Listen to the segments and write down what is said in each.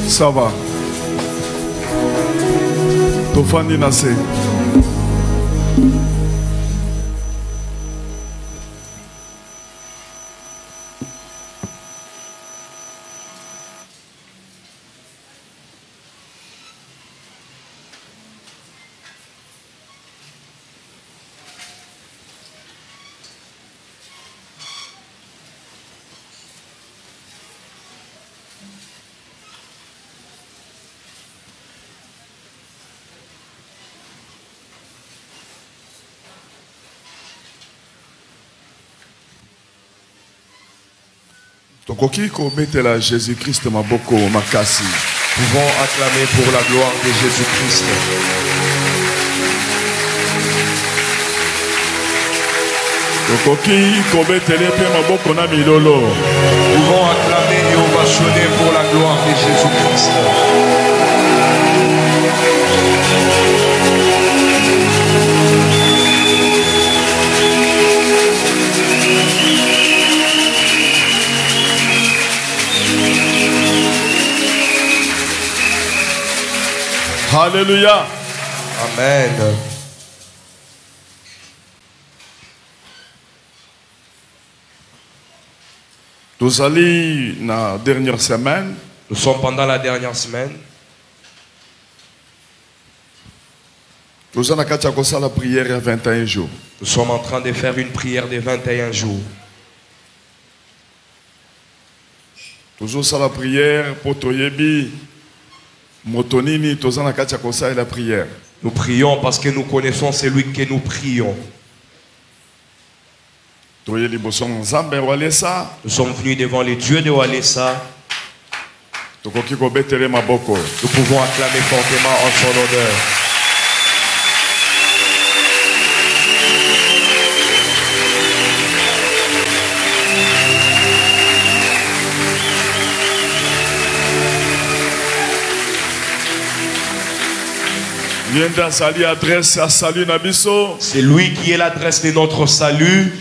Ça va. Tofandi Nassé. Tokoki ko metela Jésus-Christ maboko makasi. Pouvons acclamer pour la gloire de Jésus-Christ. Tokoki ko metele pe maboko na milolo. Pouvons acclamer et ovationner pour la gloire de Jésus-Christ. Alléluia. Amen. Nous allons la dernière semaine. Nous sommes pendant la dernière semaine. Nous allons faire la prière à 21 jours. Nous sommes en train de faire une prière de 21 jours. Toujours ça la prière pour Toyebi. Motonini, tous en a la prière. Nous prions parce que nous connaissons celui que nous prions. Nous sommes venus devant les dieux de Walesa. Nous pouvons acclamer fortement en son honneur. C'est lui qui est l'adresse de notre salut.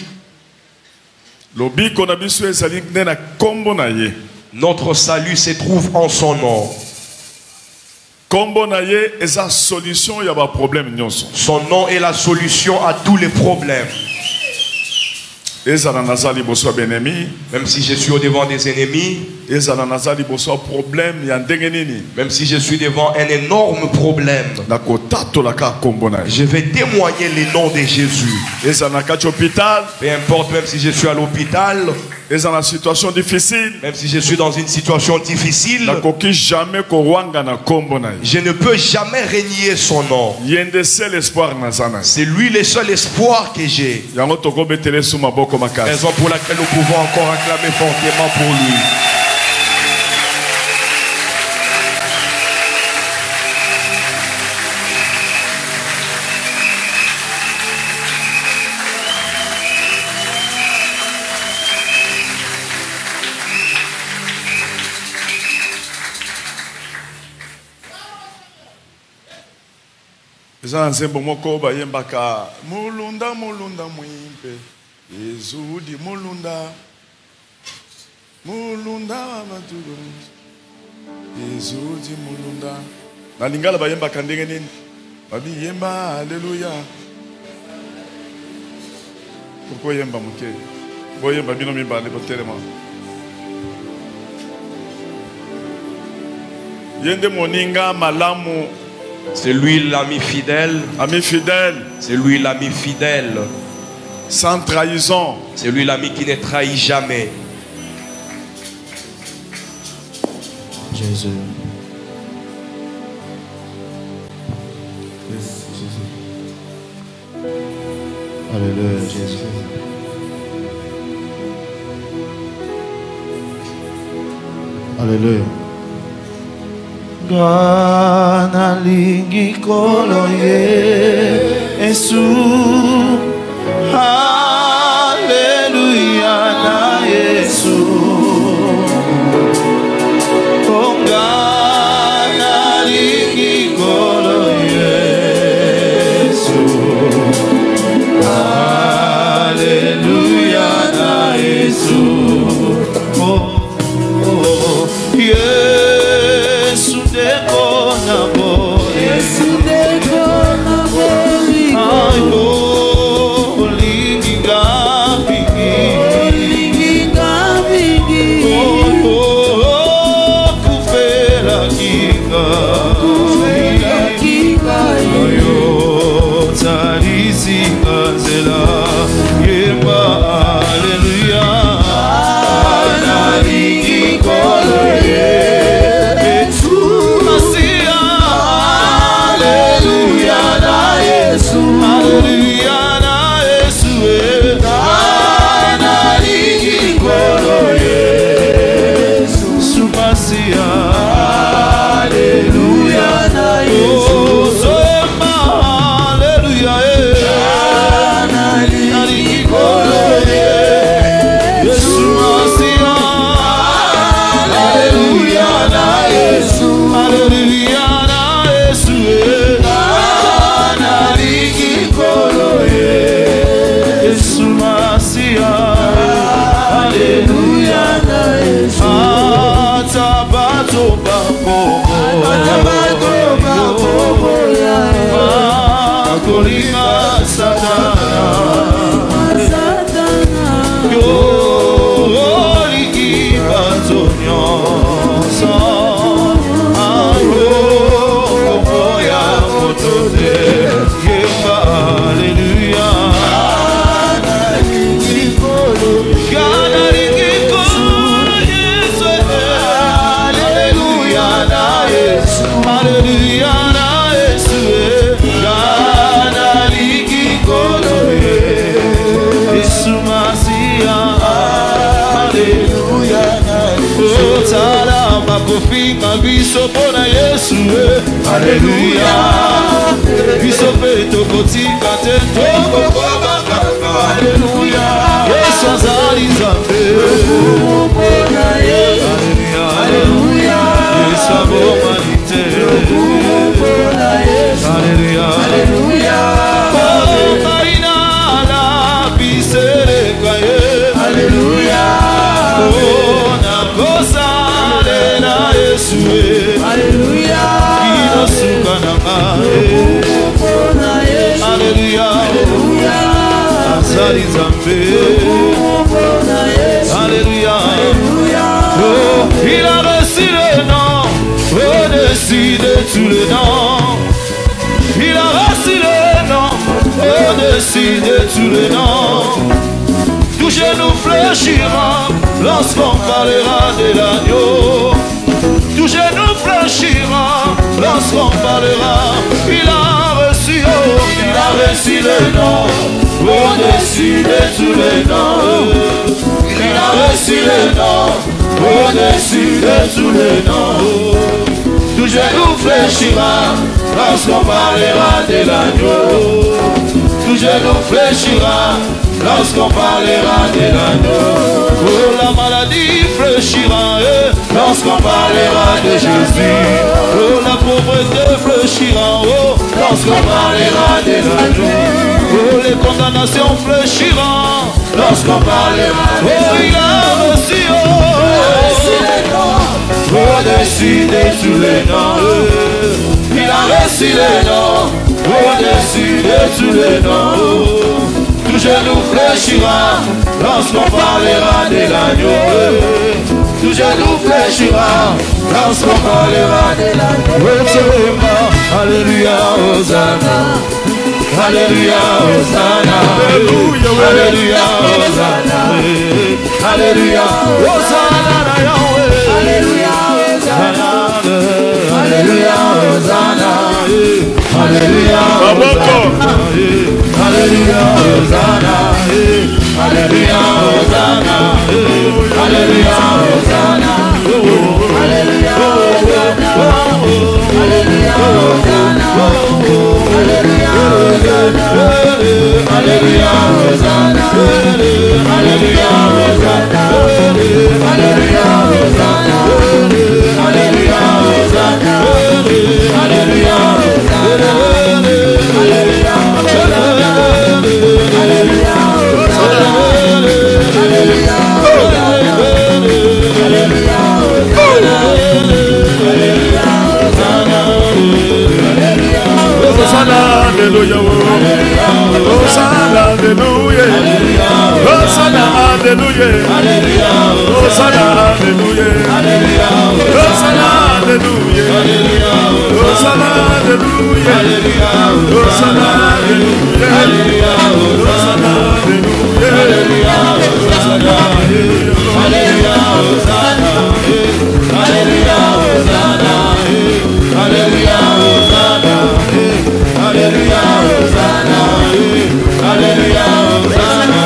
Notre salut se trouve en son nom. Son nom est la solution à tous les problèmes. Même si je suis au devant des ennemis, même si je suis devant un énorme problème, je vais témoigner le nom de Jésus. Peu importe, même si je suis à l'hôpital, même si je suis dans une situation difficile, je ne peux jamais renier son nom. C'est lui le seul espoir que j'ai. Raison pour laquelle nous pouvons encore acclamer fortement pour lui. Mulunda mulunda mwimpe Yezudi mulunda mulunda maturu Yezudi mulunda na lingala bayemba kandenge nini babi yemba haleluya pourquoi yemba muke boyemba bino mibale botelema yende moninga malamu. C'est lui l'ami fidèle. Ami fidèle. C'est lui l'ami fidèle. Sans trahison. C'est lui l'ami qui ne trahit jamais. Jésus. Alléluia, Jésus. Alléluia. Gana lingi koloye Yesu. Hallelujah na Yesu. Gana lingi koloye Yesu. Hallelujah na Yesu. Oh, oh, oh. Molima Satana Yo Oliki Batonyosa Aro Komoya Motote Yemba Alléluia Alléluia na Yesu Gana liki kolo Yesu Masia Alléluia na Yesu Tala makofi mabiso pona Yesu Alléluia Biso peto kotika tento Alléluia Yesu azali Nzambe pona Yesu Alléluia Yesu abomanite Alléluia Alléluia Maina la bisereka Alléluia na kosa na Yesu Alléluia Kinosuka na Alléluia Alléluia Azali Nzambe Alléluia Oh, il a reçu le nom au-dessus de tous les noms. Il a reçu le nom au-dessus de tous les noms. Tout genou fléchira lorsqu'on parlera de l'agneau. Tout genou fléchira lorsqu'on parlera. Il a reçu, oh, il a reçu le nom au-dessus de tous les noms. Il a reçu le nom au-dessus de tous les noms. Tout genou fléchira lorsqu'on parlera de l'agneau. Tout genou fléchira lorsqu'on parlera de l'agneau. Oh, la maladie fléchira lorsqu'on parlera de Jésus. Oh, la pauvreté fléchira lorsqu'on parlera de l'agneau. Oh, les condamnations fléchiront lorsqu'on parlera de l'agneau. Oh, il a reçu, au-dessus de tous les noms. Il a reçu les noms au-dessus de tous les noms. Tout genou fléchira lorsqu'on parlera de l'agneau. Tout genou fléchira lorsqu'on parlera de l'agneau. Alléluia, Hosanna. Alléluia, Hosanna. Alléluia, Hosanna. Alléluia, Hosanna, Yahweh. Alléluia, Hosanna. Alléluia, Hosanna. Alléluia, Hosanna. Alléluia, Hosanna. Alléluia, Hosanna. Alléluia, Hosanna. Alléluia, Hosanna. Alléluia, Hosanna. Alléluia, Hosanna. Alléluia, Hosanna. Alléluia, Hosanna. Alléluia, Hosanna. Alléluia, Hosanna. Alléluia, Hosanna. Alléluia, Hosanna. Alléluia, Hosanna. Alléluia, Hosanna, Alléluia, Hosanna, Alléluia, Hosanna, Alléluia, Hosanna, Alléluia, Hosanna, Alléluia, Hosanna, Alléluia, Hosanna, Alléluia, Hosanna, Alléluia, Hosanna, Alléluia, Hosanna, Alléluia, Hosanna, Alléluia, Hosanna, Alléluia, Hosanna, Alléluia, Hosanna, Alléluia, Hosanna,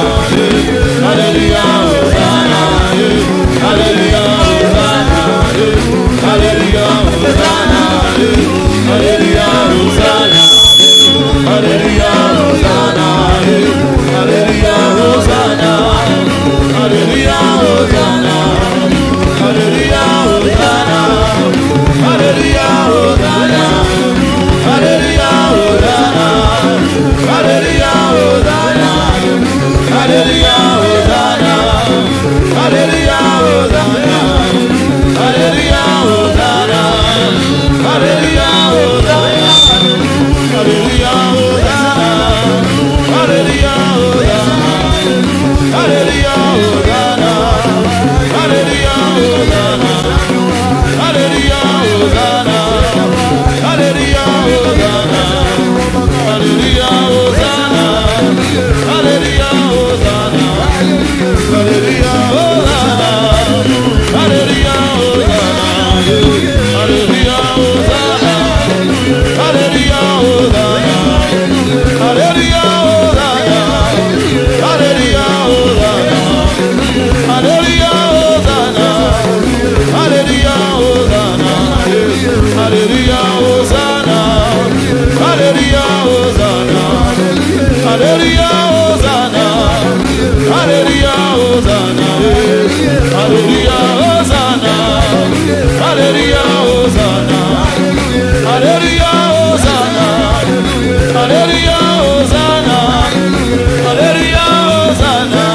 Alléluia, Hosanna, Alléluia, Alléluia, Hosanna. Alléluia, Hosanna. Alléluia, Hosanna. Alléluia, Hosanna. Alléluia, Hosanna. Alléluia, Hosanna. Alléluia, Hosanna. Alléluia, Hosanna. Alléluia, Hosanna.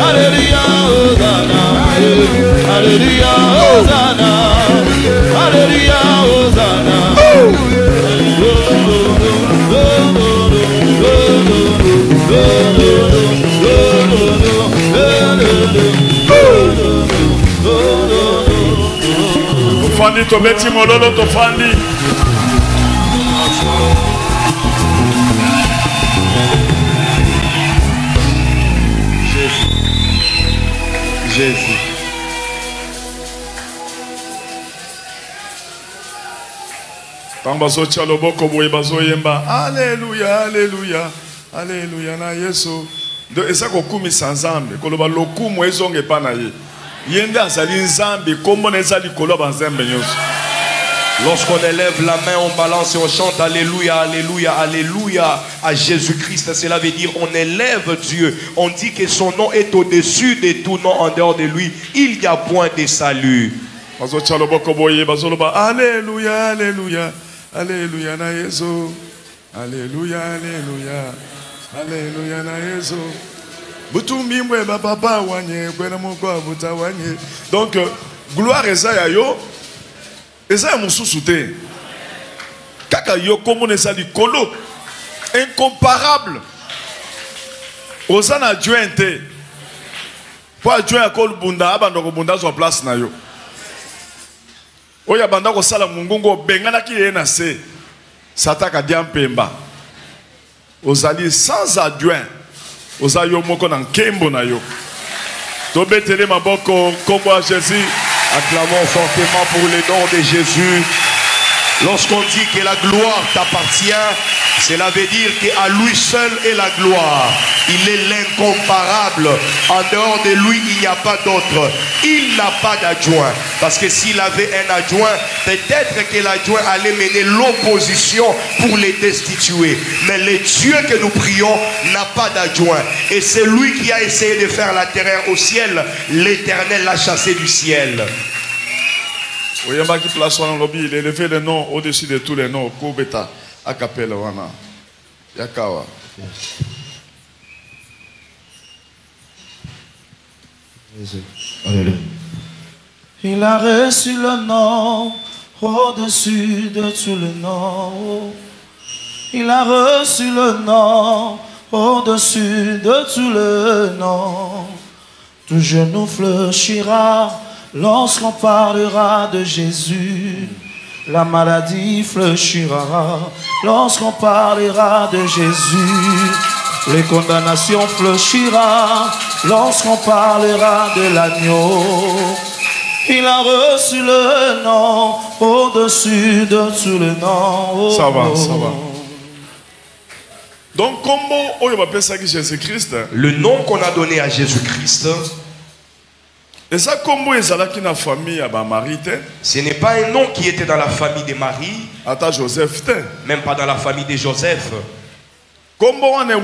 Alléluia, Hosanna. Alléluia, Hosanna. Alléluia, Hosanna. Tofandi tobeti mololo tofandi. Jésus. Tambazo chaloboko boye bazo yemba. Alléluia, alléluia, alléluia na Yesu. De esa kokumi sanzambe koloba lokumu ezonge pana ye. Yende azali nzambe kombo nezali koloba nzambe nyonso. Lorsqu'on élève la main, on balance et on chante Alléluia, Alléluia, Alléluia à Jésus-Christ. Cela veut dire on élève Dieu. On dit que son nom est au-dessus de tout nom. En dehors de lui, il n'y a point de salut. Alléluia, Alléluia, Alléluia na Yesu. Alléluia, Alléluia, Alléluia na Yesu. Donc, gloire à yo. Eza mususu te. Kaka yo komo neza likolo incomparable. Ozana adjoint te. Po adjoint akol bunda abanda ko bunda zo place na yo. Oya banda ko sala mungungo bengana ki ye na se. Sataka diampemba. Ozali sans adjoint. Ozayo moko na nkembo na yo. Tobetele maboko kombo a Jésus. Acclamons fortement pour les dons de Jésus. Lorsqu'on dit que la gloire t'appartient, cela veut dire qu'à lui seul est la gloire. Il est l'incomparable. En dehors de lui, il n'y a pas d'autre. Il n'a pas d'adjoint. Parce que s'il avait un adjoint, peut-être que l'adjoint allait mener l'opposition pour les destituer. Mais le Dieu que nous prions n'a pas d'adjoint. Et c'est lui qui a essayé de faire la terreur au ciel. L'Éternel l'a chassé du ciel. Il est élevé le nom au-dessus de tous les noms. Koubeta, Akapela, Wana, Yakawa. Il a reçu le nom au-dessus de tous les noms. Il a reçu le nom au-dessus de tous les noms. Tout genou fléchira lorsqu'on parlera de Jésus. La maladie fléchira lorsqu'on parlera de Jésus. Les condamnations fléchira lorsqu'on parlera de l'agneau. Il a reçu le nom au-dessus de tous les noms. Ça va, ça va. Donc, comment on va appeler ça Jésus-Christ? Le nom qu'on a donné à Jésus-Christ. Et ça, comment ils allaient dans la famille à Marie? Ce n'est pas un nom qui était dans la famille de Marie. Attends, Joseph. Même pas dans la famille de Joseph. Comment on est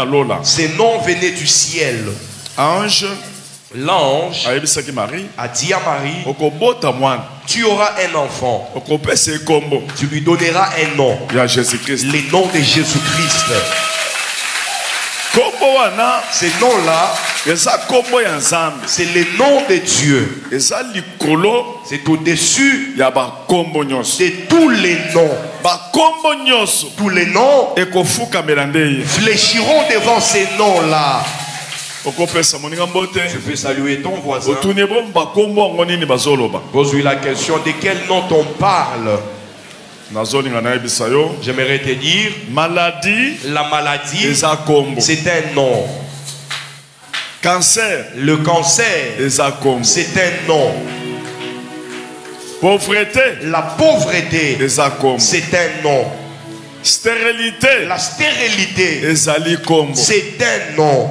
Lola? Ces noms venaient du ciel. Ange. L'ange a dit à Marie, tu auras un enfant. Tu lui donneras un nom. Le nom de Jésus-Christ. Ces noms-là, c'est le nom de Dieu. C'est au-dessus de tous les noms. Tous les noms fléchiront devant ces noms-là. Je peux saluer ton voisin. Pose-lui la question de quel nom on parle. J'aimerais te dire, la maladie, c'est un nom. Le cancer, c'est un nom. La pauvreté, c'est un nom. Stérilité, la stérilité, c'est un nom.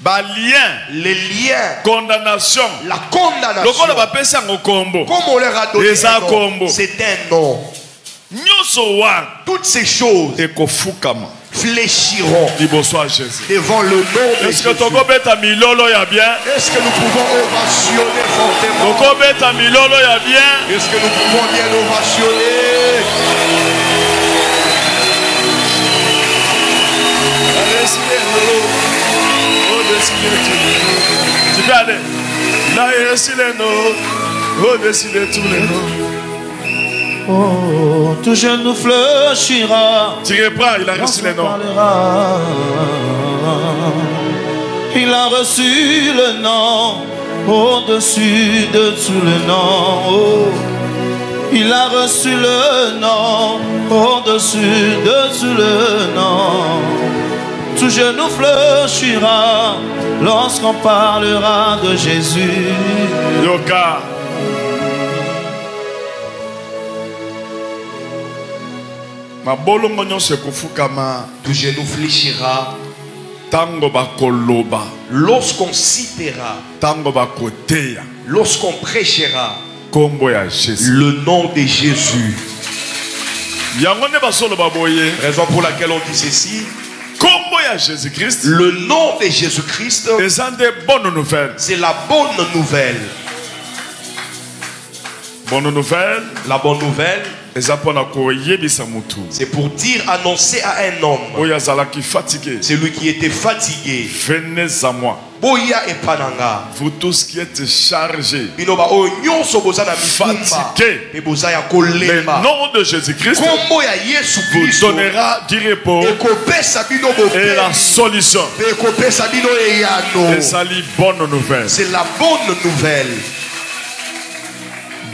les liens, condamnation, la condamnation, comme on leur a donné un nom, c'est un nom. Toutes ces choses fléchiront devant le nom de Jésus. Est-ce que nous pouvons ovationner fortement? Est-ce que nous pouvons bien ovationner? Oh, tout genou fléchira. Tu reprends, il a reçu les noms. Il a reçu le nom au-dessus de tous les noms. Oh, il a reçu le nom au-dessus de tous les noms. Tout genou fléchira lorsqu'on parlera de Jésus. Yoka. Tout genou fléchira lorsqu'on citera, lorsqu'on prêchera le nom de Jésus. Raison pour laquelle on dit ceci. Le nom de Jésus-Christ, c'est la bonne nouvelle. Bonne nouvelle. La bonne nouvelle, c'est pour dire, annoncer à un homme, celui qui était fatigué, venez à moi. Vous tous qui êtes chargés, fatigués, le nom de Jésus-Christ vous donnera du repos et la solution. C'est la bonne nouvelle. C'est la bonne nouvelle.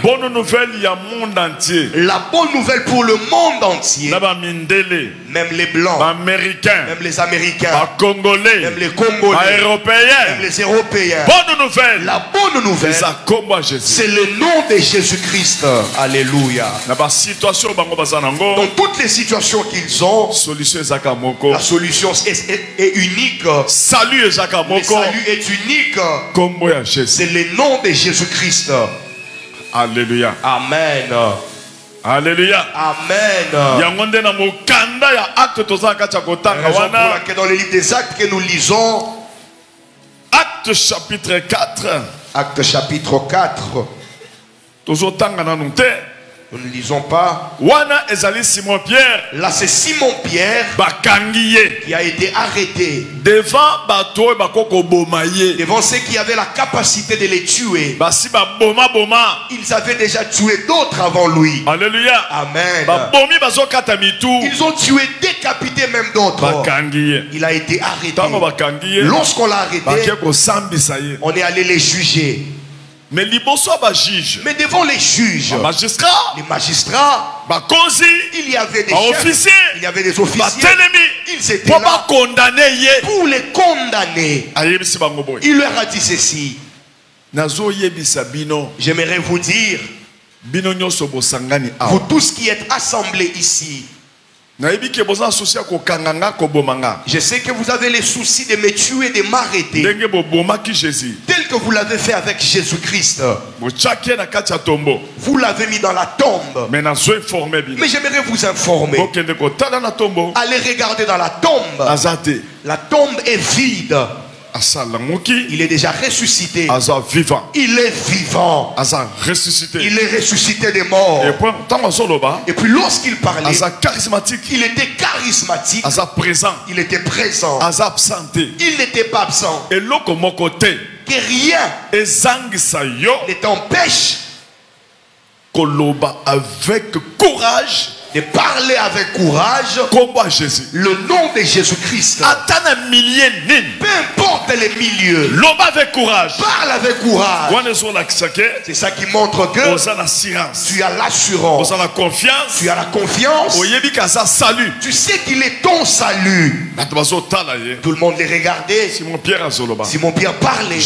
Bonne nouvelle, il y a le monde entier. La bonne nouvelle pour le monde entier. Même les blancs, américains, même les Américains, Congolais, même les Congolais, Européens, même les Européens. Bonne nouvelle. La bonne nouvelle, c'est le nom de Jésus-Christ. Alléluia. Dans toutes les situations qu'ils ont, la solution est unique. Salut le salut est unique. C'est le nom de Jésus-Christ. Alléluia. Amen. Alléluia. Amen. Dans le livre des Actes que nous lisons, Acte chapitre 4. Acte chapitre 4. Nous ne lisons pas. Là, c'est Simon Pierre qui a été arrêté devant ceux qui avaient la capacité de les tuer. Ils avaient déjà tué d'autres avant lui. Alléluia. Amen. Ils ont tué, décapité même d'autres. Il a été arrêté. Lorsqu'on l'a arrêté, on est allé les juger. Mais devant les juges, les magistrats, il y avait des chefs, il y avait des officiers, ils étaient là pour les condamner. Il leur a dit ceci: j'aimerais vous dire, vous tous qui êtes assemblés ici, je sais que vous avez les soucis de me tuer, de m'arrêter, tel que vous l'avez fait avec Jésus-Christ. Vous l'avez mis dans la tombe. Mais j'aimerais vous informer. Allez regarder dans la tombe. La tombe est vide. Il est déjà ressuscité. Il est vivant. Il est ressuscité des morts. Et puis lorsqu'il parlait, il était charismatique. Il était présent. Il n'était pas absent. Que rien ne t'empêche avec courage de parler avec courage le nom de Jésus-Christ. Peu importe les milieux, parle avec courage. C'est ça qui montre que tu as l'assurance, tu as la confiance, tu sais qu'il est ton salut. Tout le monde les regardait. Simon Pierre parlait. Les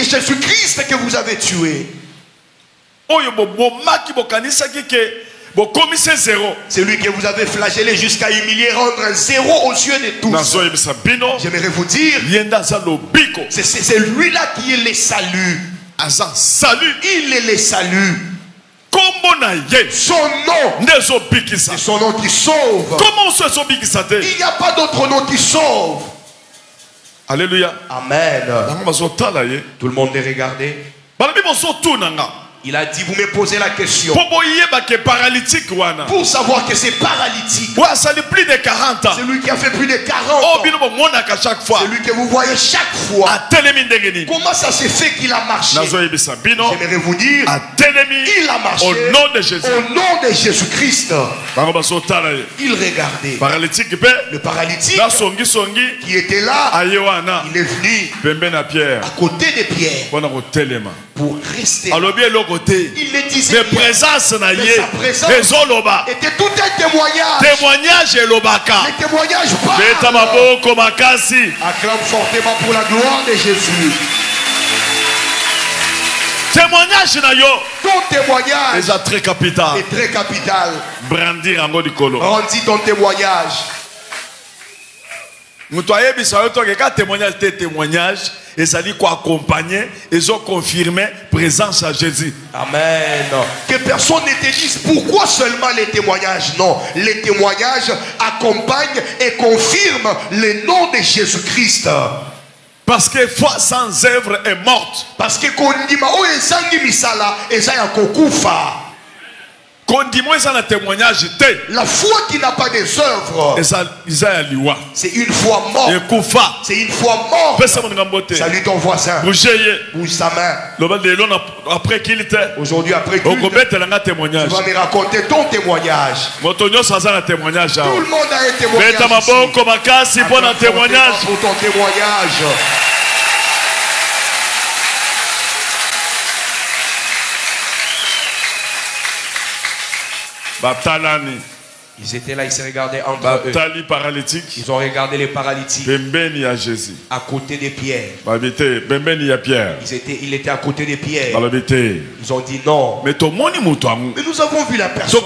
Jésus-Christ que vous avez tué, Bon, comme c'est zéro. C'est lui que vous avez flagellé jusqu'à humilier, rendre un zéro aux yeux de tous. J'aimerais vous dire, c'est lui-là qui est le salut. Il est le salut. Son nom, c'est son nom qui sauve. Il n'y a pas d'autre nom qui sauve. Alléluia. Amen. Tout le monde les regardait. Il a dit, vous me posez la question pour savoir que c'est paralytique. C'est plus de 40 ans. C'est lui qui a fait plus de 40 ans. C'est lui que vous voyez chaque fois. Comment ça s'est fait qu'il a marché? J'aimerais vous dire, il a marché au nom de Jésus. Au nom de Jésus-Christ. Il regardait. Le paralytique qui était là, il est venu à côté de Pierre pour rester. Il le disait. Les présences était tout un témoignage. Les témoignages parlent. Acclame fortement pour la gloire de Jésus. Ton témoignage est très capital. Brandir en haut du colo. Brandis ton témoignage. Témoignage, et ça dit quoi accompagner, ils ont confirmé présence à Jésus. Amen. Que personne ne te dise pourquoi seulement les témoignages. Non, les témoignages accompagnent et confirment le nom de Jésus-Christ. Parce que foi sans œuvre est morte. Parce que kondima o ezangi misala ezaya kokufa. La foi qui n'a pas des œuvres, c'est une foi morte. C'est une foi morte. Salut ton voisin. Bouge sa main. Après qu'il était. Aujourd'hui après qu'il tu vas me raconter ton témoignage. Tout le monde a un témoignage. Pour ton témoignage. Ils étaient là, ils se regardaient entre eux. Ils ont regardé les paralytiques à côté de Pierre. Il était à côté de Pierre. Ils ont dit non. Mais nous avons vu la personne.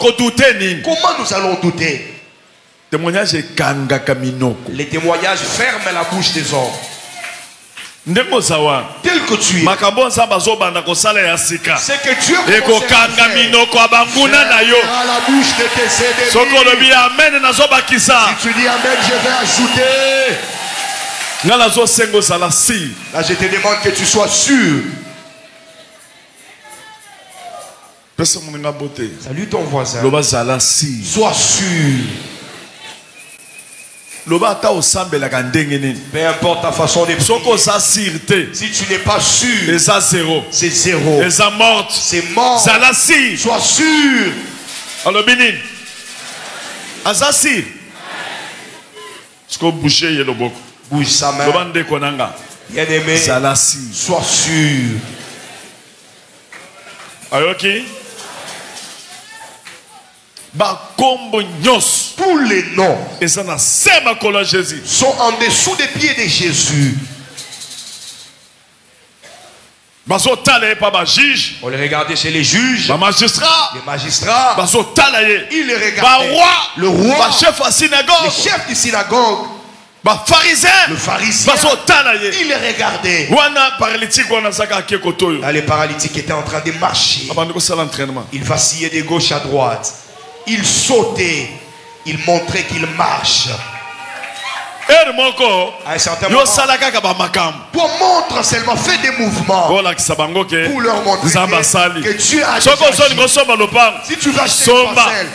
Comment nous allons douter? Les témoignages ferment la bouche des hommes. Tel que tu es, c'est que Dieu commencera à la bouche de tes ennemis. Si tu dis Amen, je vais ajouter. Là, je te demande que tu sois sûr. Salut ton voisin. Sois sûr. Peu importe ta façon de prier. Si tu n'es pas sûr, c'est zéro. C'est mort. Sois sûr. Bouge sa main. Bien-aimé, sois sûr. Tous les noms sont en dessous des pieds de Jésus. On les regardait chez les juges, les magistrats, ils les regardaient. Le roi, le chef de synagogue, le pharisien, il les regardait. Là, les paralytiques étaient en train de marcher. Il vacillait de gauche à droite. Il sautait. Il montrait qu'il marche. À un certain moment, toi montre seulement, fais des mouvements pour leur montrer que Dieu a déjà agi. Si tu vas acheter une parcelle,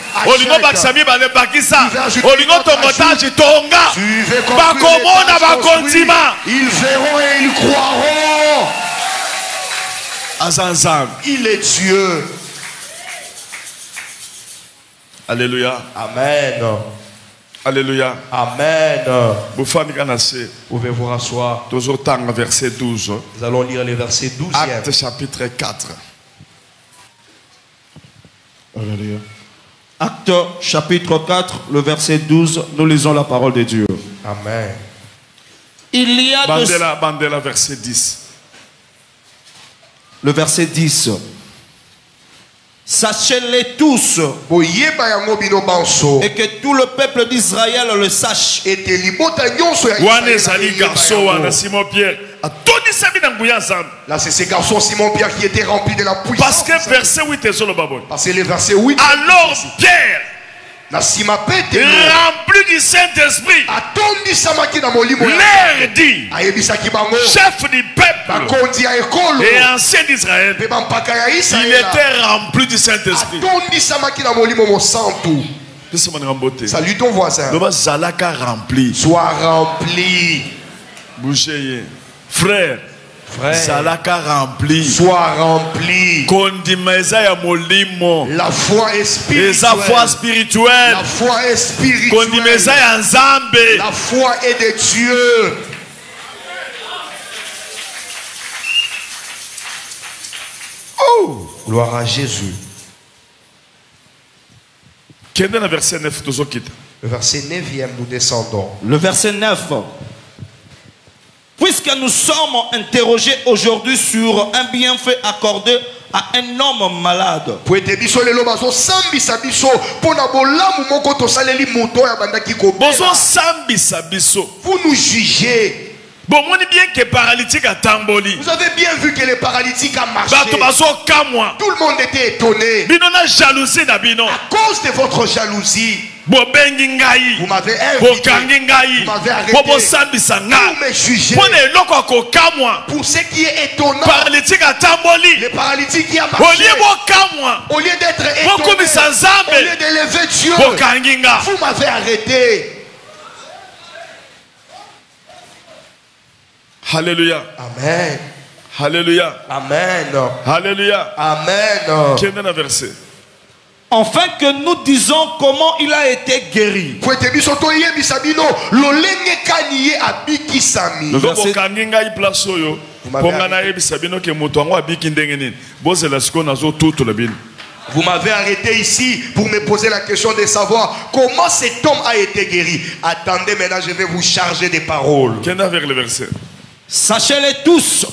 ils verront et ils croiront. Il est Dieu. Alléluia. Amen. Alléluia. Amen. Vous pouvez vous rasseoir. Verset 12. Nous allons lire le verset 12. Acte chapitre 4. Alléluia. Acte chapitre 4, le verset 12. Nous lisons la parole de Dieu. Amen. Il y a Bandela, verset 10. Le verset 10. Sachez-les tous. Et que tout le peuple d'Israël le sache. Là, c'est ces garçons Simon Pierre qui étaient remplis de la puissance. Parce que verset 8 est sur le babon. Parce que le verset 8. Alors Pierre, rempli du Saint-Esprit, leur dit, chef du peuple et ancien d'Israël, il était rempli du Saint-Esprit. Salut ton voisin. Sois rempli. Bougez. Frère. Zalaka rempli. Sois rempli. La foi est spirituelle. La foi est spirituelle. La foi est de Dieu. Oh, gloire à Jésus. Le verset 9, le verset 9e, nous descendons. Le verset 9. Puisque nous sommes interrogés aujourd'hui sur un bienfait accordé à un homme malade. Vous nous jugez. Vous avez bien vu que le paralytique a marché. Tout le monde était étonné. À cause de votre jalousie. Vous m'avez invité. Vous m'avez arrêté. Vous me jugez. Pour ce qui est étonnant. Le paralytique qui a marché. Au lieu d'être étonné. Au lieu d'élever Dieu. Vous m'avez arrêté. Alléluia. Amen. Alléluia. Amen. Alléluia. Amen. Quel est le verset? Enfin que nous disons comment il a été guéri. Le verset... Vous m'avez arrêté ici pour me poser la question de savoir comment cet homme a été guéri. Attendez, maintenant je vais vous charger des paroles. Quel est le verset? Sachez-les tous.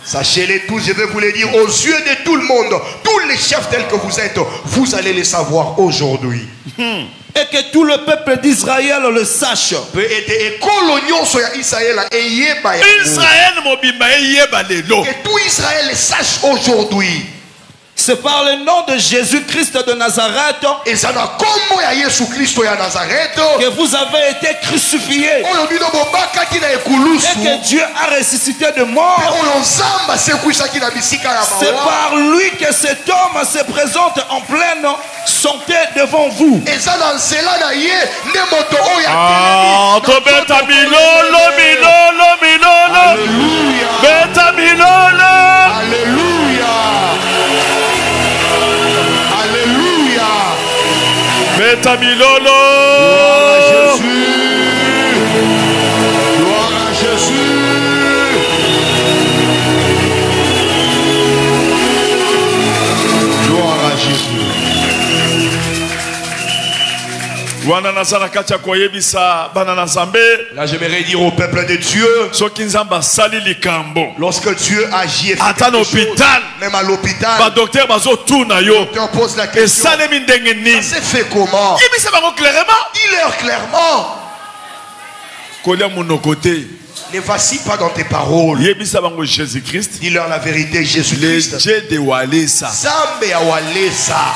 Sachez-les tous, je vais vous le dire aux yeux de tout le monde. Tous les chefs tels que vous êtes, vous allez les savoir aujourd'hui. Et que tout le peuple d'Israël le sache. Que tout Israël le sache aujourd'hui. C'est par le nom de Jésus-Christ de Nazareth que vous avez été crucifiés et que Dieu a ressuscité de mort. C'est par lui que cet homme se présente en pleine santé devant vous. Betamilolo. Gloire à Jésus. Gloire à Jésus. Là, j'aimerais dire au peuple de Dieu, lorsque Dieu agit effectivement, même à l'hôpital, le docteur pose la question, ça s'est fait comment? Dis-leur clairement. Ne vas-y pas dans tes paroles. Dis-leur la vérité, Jésus-Christ. Zambe a Walesa.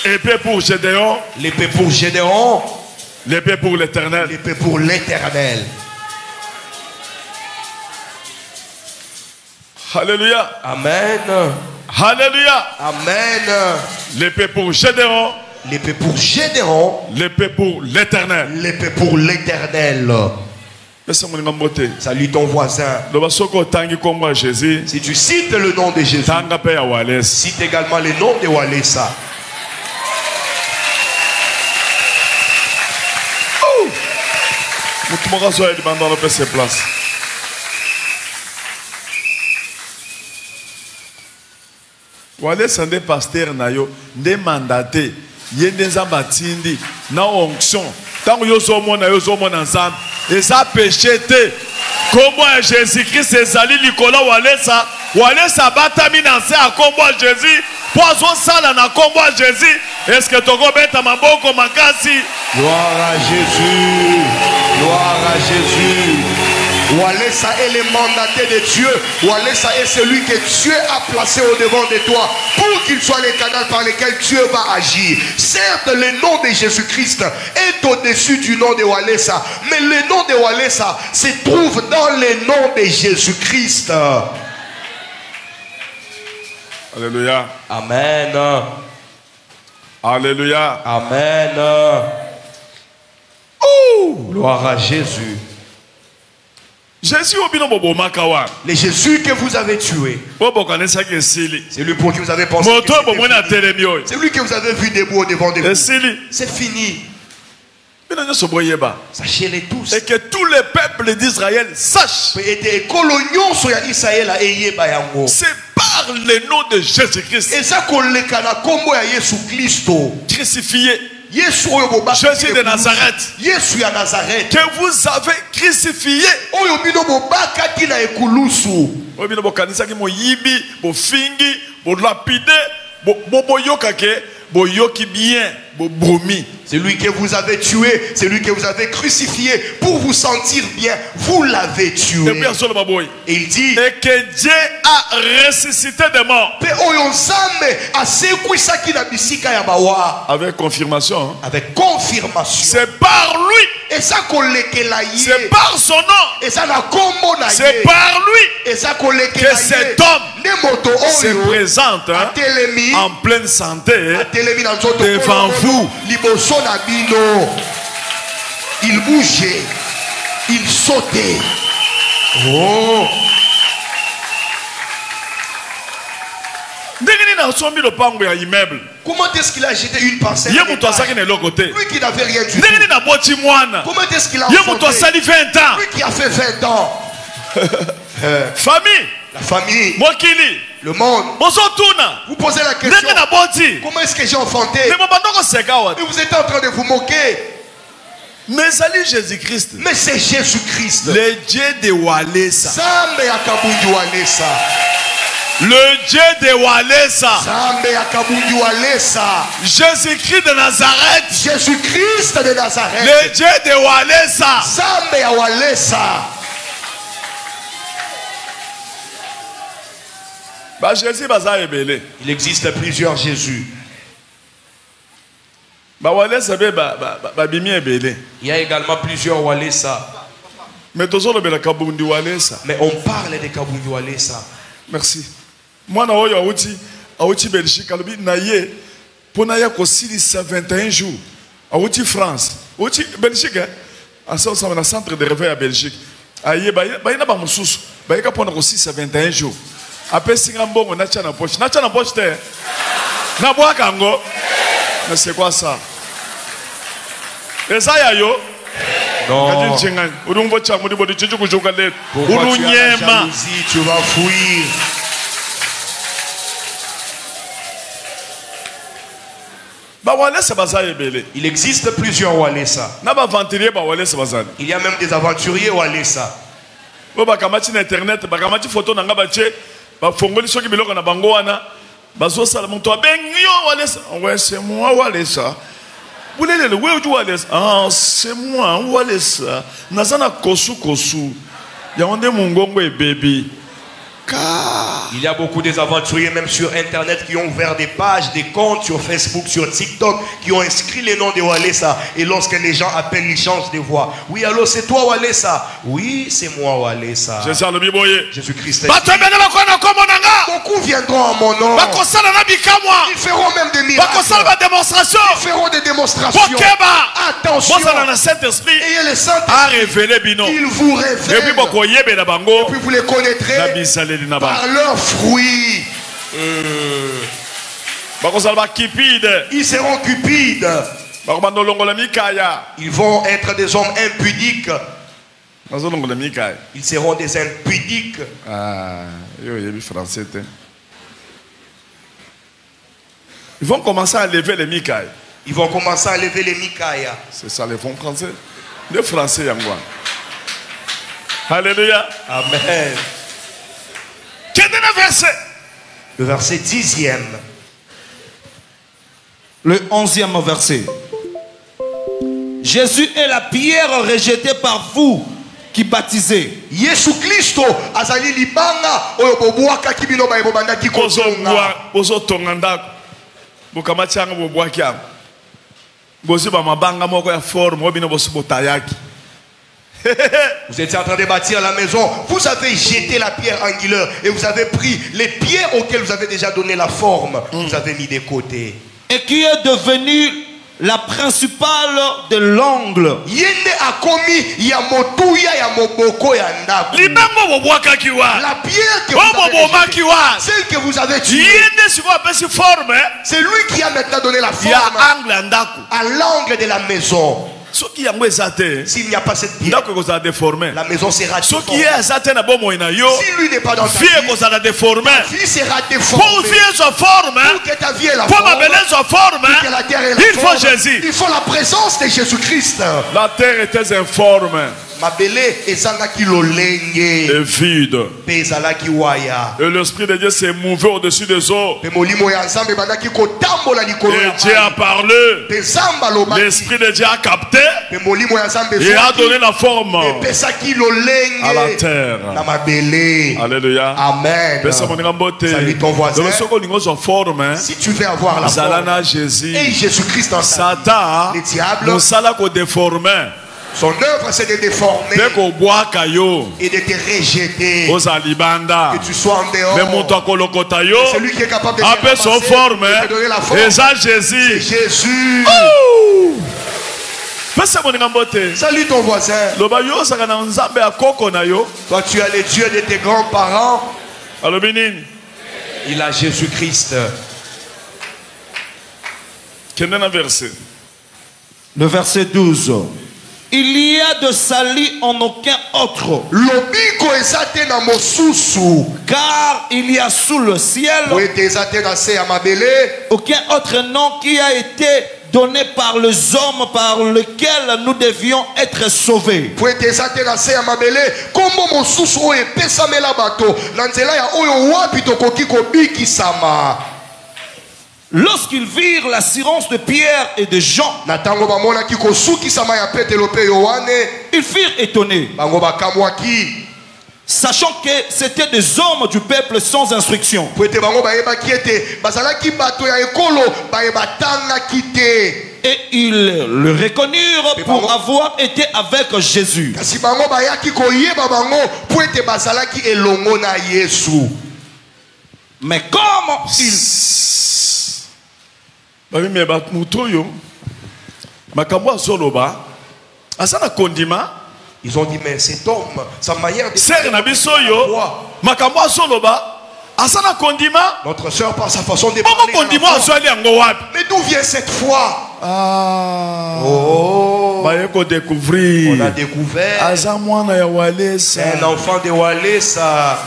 Épée pour Gédéon. L'épée pour Gédéon. L'épée pour l'Éternel. L'épée pour l'Éternel. Alléluia. Amen. Alléluia. Amen. L'épée pour Gédéon. L'épée pour Gédéon. L'épée pour l'Éternel. L'épée pour l'Éternel. Salut ton voisin. Si tu cites le nom de Jésus, cite également le nom de Walesa. Walesa nde pasteur nayo nde mandaté Yende nzamba tindi na onction. Tant yo zomona nzamba. Et ça péché te. Comment Jésus-Christ ezali likola walesa batami na se a kombo Jésus. Poison sala na kombo Jésus. Est-ce que toko beta maboko makasi? Gloire à Jésus. Gloire à Jésus. Walesa est le mandaté de Dieu. Walesa est celui que Dieu a placé au devant de toi pour qu'il soit le canal par lequel Dieu va agir. Certes, le nom de Jésus-Christ est au-dessus du nom de Walesa, mais le nom de Walesa se trouve dans le nom de Jésus-Christ. Alléluia. Amen. Alléluia. Amen. Gloire à Jésus. Jésus obino bobo makawa. Le Jésus que vous avez tué, c'est lui pour qui vous avez pensé. C'est lui que vous avez vu debout au devant de vous. C'est fini. Sachez-les tous. Et que tous les peuples d'Israël sachent. C'est par le nom de Jésus-Christ. Crucifié. Jésus de Nazareth. Que vous avez crucifié. C'est lui que vous avez tué, c'est lui que vous avez crucifié pour vous sentir bien. Vous l'avez tué. Et il dit et que Dieu a ressuscité des morts. Avec confirmation. Hein? Avec confirmation. C'est par lui. C'est par son nom. C'est par lui que cet homme se présente hein, en pleine santé devant vous. Il bougeait, il sautait. Oh. Comment est-ce qu'il a jeté une parcelle? Lui qui n'avait rien du tout. Comment est-ce qu'il a sauté? Lui qui a fait 20 ans. Famille. La famille. Le monde. Vous posez la question. Comment est-ce que j'ai enfanté? Et vous êtes en train de vous moquer. Mais c'est Jésus-Christ. Mais c'est Jésus-Christ. Le Dieu de Walesa. Le Dieu de Walesa. Jésus-Christ de Nazareth. Jésus-Christ de Nazareth. Le Dieu de Walesa. Il existe plusieurs Jésus. Il y a également plusieurs Walesa. Mais on parle de Kabundi Walesa. Merci. Moi, je suis Belgique. Pour 21 jours. Je suis France. Je suis Belgique. Je suis dans le centre de réveil à Belgique. Je suis 21 jours. Après, si on a na poche. Na poche, na bois kango. Mais c'est quoi ça? Et ça, yo? Non. Pourquoi tu as la jalousie? Tu vas fuir. Il existe plusieurs Walesa. Il y a même des aventuriers Walesa. Internet, photo ouais, c'est moi Walesa. Ah, c'est moi Walesa. Nazana kosu. Yawande mungongo et baby. Il y a beaucoup des aventuriers même sur internet qui ont ouvert des pages, des comptes sur Facebook, sur TikTok, qui ont inscrit les noms de Walesa. Et lorsque les gens appellent, ils changent de voix. Oui, allô, c'est toi Walesa? Oui, c'est moi Walesa. Jésus-Christ. Beaucoup viendront en mon nom. Ils feront même des miracles. Ils feront des démonstrations. Attention. Ayez le Saint-Esprit. Il vous révèle. Et puis vous les connaîtrez par leurs fruits. Ils seront cupides. Ils vont être des hommes impudiques. Ils seront des impudiques. Ils vont commencer à lever les Mikaï. Ils vont commencer à lever les Mikaya. C'est ça les fonds français. Les Français, Yangwa. Alléluia. Amen. Quel est le verset? Le verset 10e. Le 11e verset. Jésus est la pierre rejetée par vous qui baptisez. Yesu Christo azali libanga oyo bobwaka kibino ba ebobanda kikotonga. Ozo tonganda. Bokamati anga bobwaki anga. Bozi ba mabanga moko ya forme obino bosi botayaki. Vous étiez en train de bâtir la maison. Vous avez jeté la pierre angulaire et vous avez pris les pierres auxquelles vous avez déjà donné la forme. Vous avez mis de côté. Et qui est devenu la principale de l'angle. Yende akomi ya motuya ya moboko ya ndaku. Libango bobwaka kiwa. La pierre que vous avez jetée, celle que vous avez tuée. Yende siko apesi forme. C'est lui qui a maintenant donné la forme ya angle ya ndaku. à l'angle de la maison. S'il n'y a pas cette pierre, la maison sera déformée. Si lui n'est pas dans ta vie, ta vie sera déformée. Pour que ta vie est la forme, que la terre est la il faut forme, Jésus. il faut la présence de Jésus-Christ. La terre était informe. Et vide. Et l'Esprit de Dieu s'est mouvé au-dessus des eaux. Et Dieu a parlé. L'Esprit de Dieu a capté. Et a donné la forme à la terre. Alléluia. Amen. Salut ton voisin. Si tu veux avoir la forme et Jésus-Christ dans ta vie, le diable, son œuvre c'est de déformer et de te rejeter, que tu sois en dehors. Celui qui est capable de te donner la forme, c'est Jésus. Salut ton voisin. Toi tu as les dieux de tes grands-parents. Il a Jésus-Christ. Le verset 12. Il y a de sali en aucun autre. Car il y a sous le ciel aucun autre nom qui a été donné par les hommes par lequel nous devions être sauvés. Lorsqu'ils virent l'assurance de Pierre et de Jean, ils furent étonnés, sachant que c'était des hommes du peuple sans instruction. Et ils le reconnurent pour avoir été avec Jésus. Mais comme ils ont dit, mais cet homme, sa manière de notre soeur par sa façon de parler. Mais d'où vient cette foi? Oh, on a découvert un enfant de Walesa.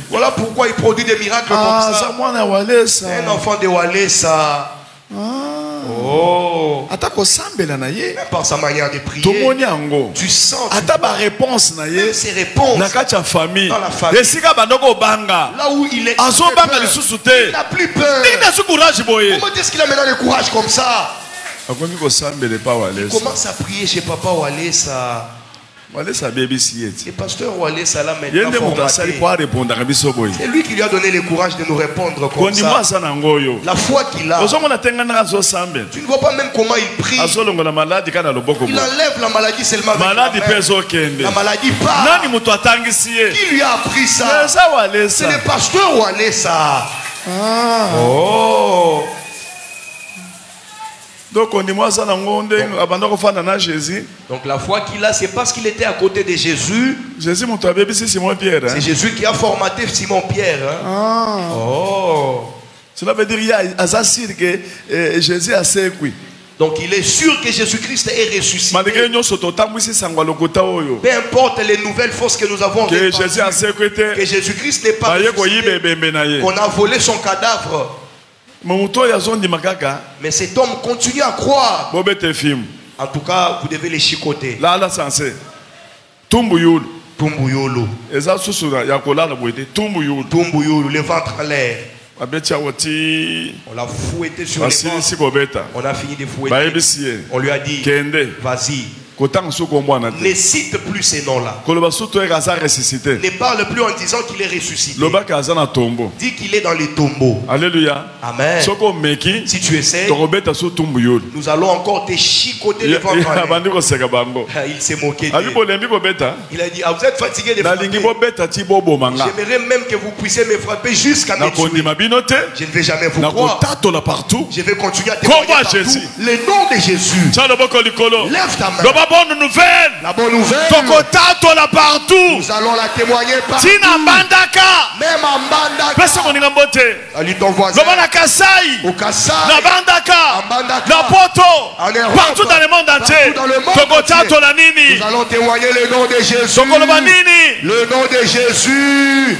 Voilà pourquoi il produit des miracles comme ça. Un enfant de Walesa. Oh, même par sa manière de prier, tu sens réponse même ses réponses dans la famille. Là où il est, il n'a plus peur. Comment est-ce qu'il a maintenant le courage comme ça? Il commence à prier chez Papa Walesa. Le pasteur Walesa là maintenant c'est lui qui lui a donné le courage de nous répondre comme ça. La foi qu'il a, tu ne vois pas même comment il prie. Il enlève la maladie seulement avec la maladie part. Qui lui a appris ça? C'est le pasteur Walesa. Oh. Donc la foi qu'il a, c'est parce qu'il était à côté de Jésus. C'est Jésus qui a formaté Simon Pierre. Oh. Cela veut dire que Jésus a sécuit. Donc il est sûr que Jésus-Christ est ressuscité. Peu importe les nouvelles fausses que nous avons, que Jésus-Christ n'est pas ressuscité, qu'on a volé son cadavre. Mais cet homme continue à croire. Bobete film. En tout cas, vous devez les chicoter. Là, là, sensé. Tumbuyulu. Tumbuyulu. Et ça, susura, yakola la boite. Tumbuyulu. Tumbuyulu, le ventre en l'air. Abetia wati. On l'a fouetté sur les Asili ventres. si kobeta. On a fini de fouetter. Baebisie. On lui a dit, Kende. vas-y. Kotang soko mwana te. Ne cite plus ces noms-là. Koloba soto eka ressuscité. Ne parle plus en disant qu'il est ressuscité. Loba kaza na tombo. Dis qu'il est dans les tombeaux. Alléluia. Amen. Soko meki. Si tu essaies, Torobeta so tumbuyulu. nous allons encore te chicoter le ventre en l'air. Abandi ko seka bango. Il s'est moqué Abi d'eux. bolembi ko beta. Il a dit, ah, vous êtes fatigué de Na frapper. lingi bo beta ti bobo manga. J'aimerais même que vous puissiez me frapper jusqu'à Na me tuer. kondima bino te. Je ne vais jamais vous Na croire. kotatola partout. Je vais continuer à témoigner Combat partout. Jésus. Le nom de Jésus. Tchalo boko likolo. Lève ta main. Loba bonne nouvelle. La bonne nouvelle, Tokotatola partout. nous allons la témoigner partout. Tina bandaka. Même en Mbandaka. Pesa moninga mbote. Salut ton voisin. Loba na Kasai. Au Kassai. Na bandaka. En Mbandaka. Na Poto. En Europe. Partout dans le monde entier. Partout dans le monde Tokotatola nini. Nous allons témoigner le nom de Jésus. Tokoloba nini. Le nom de Jésus.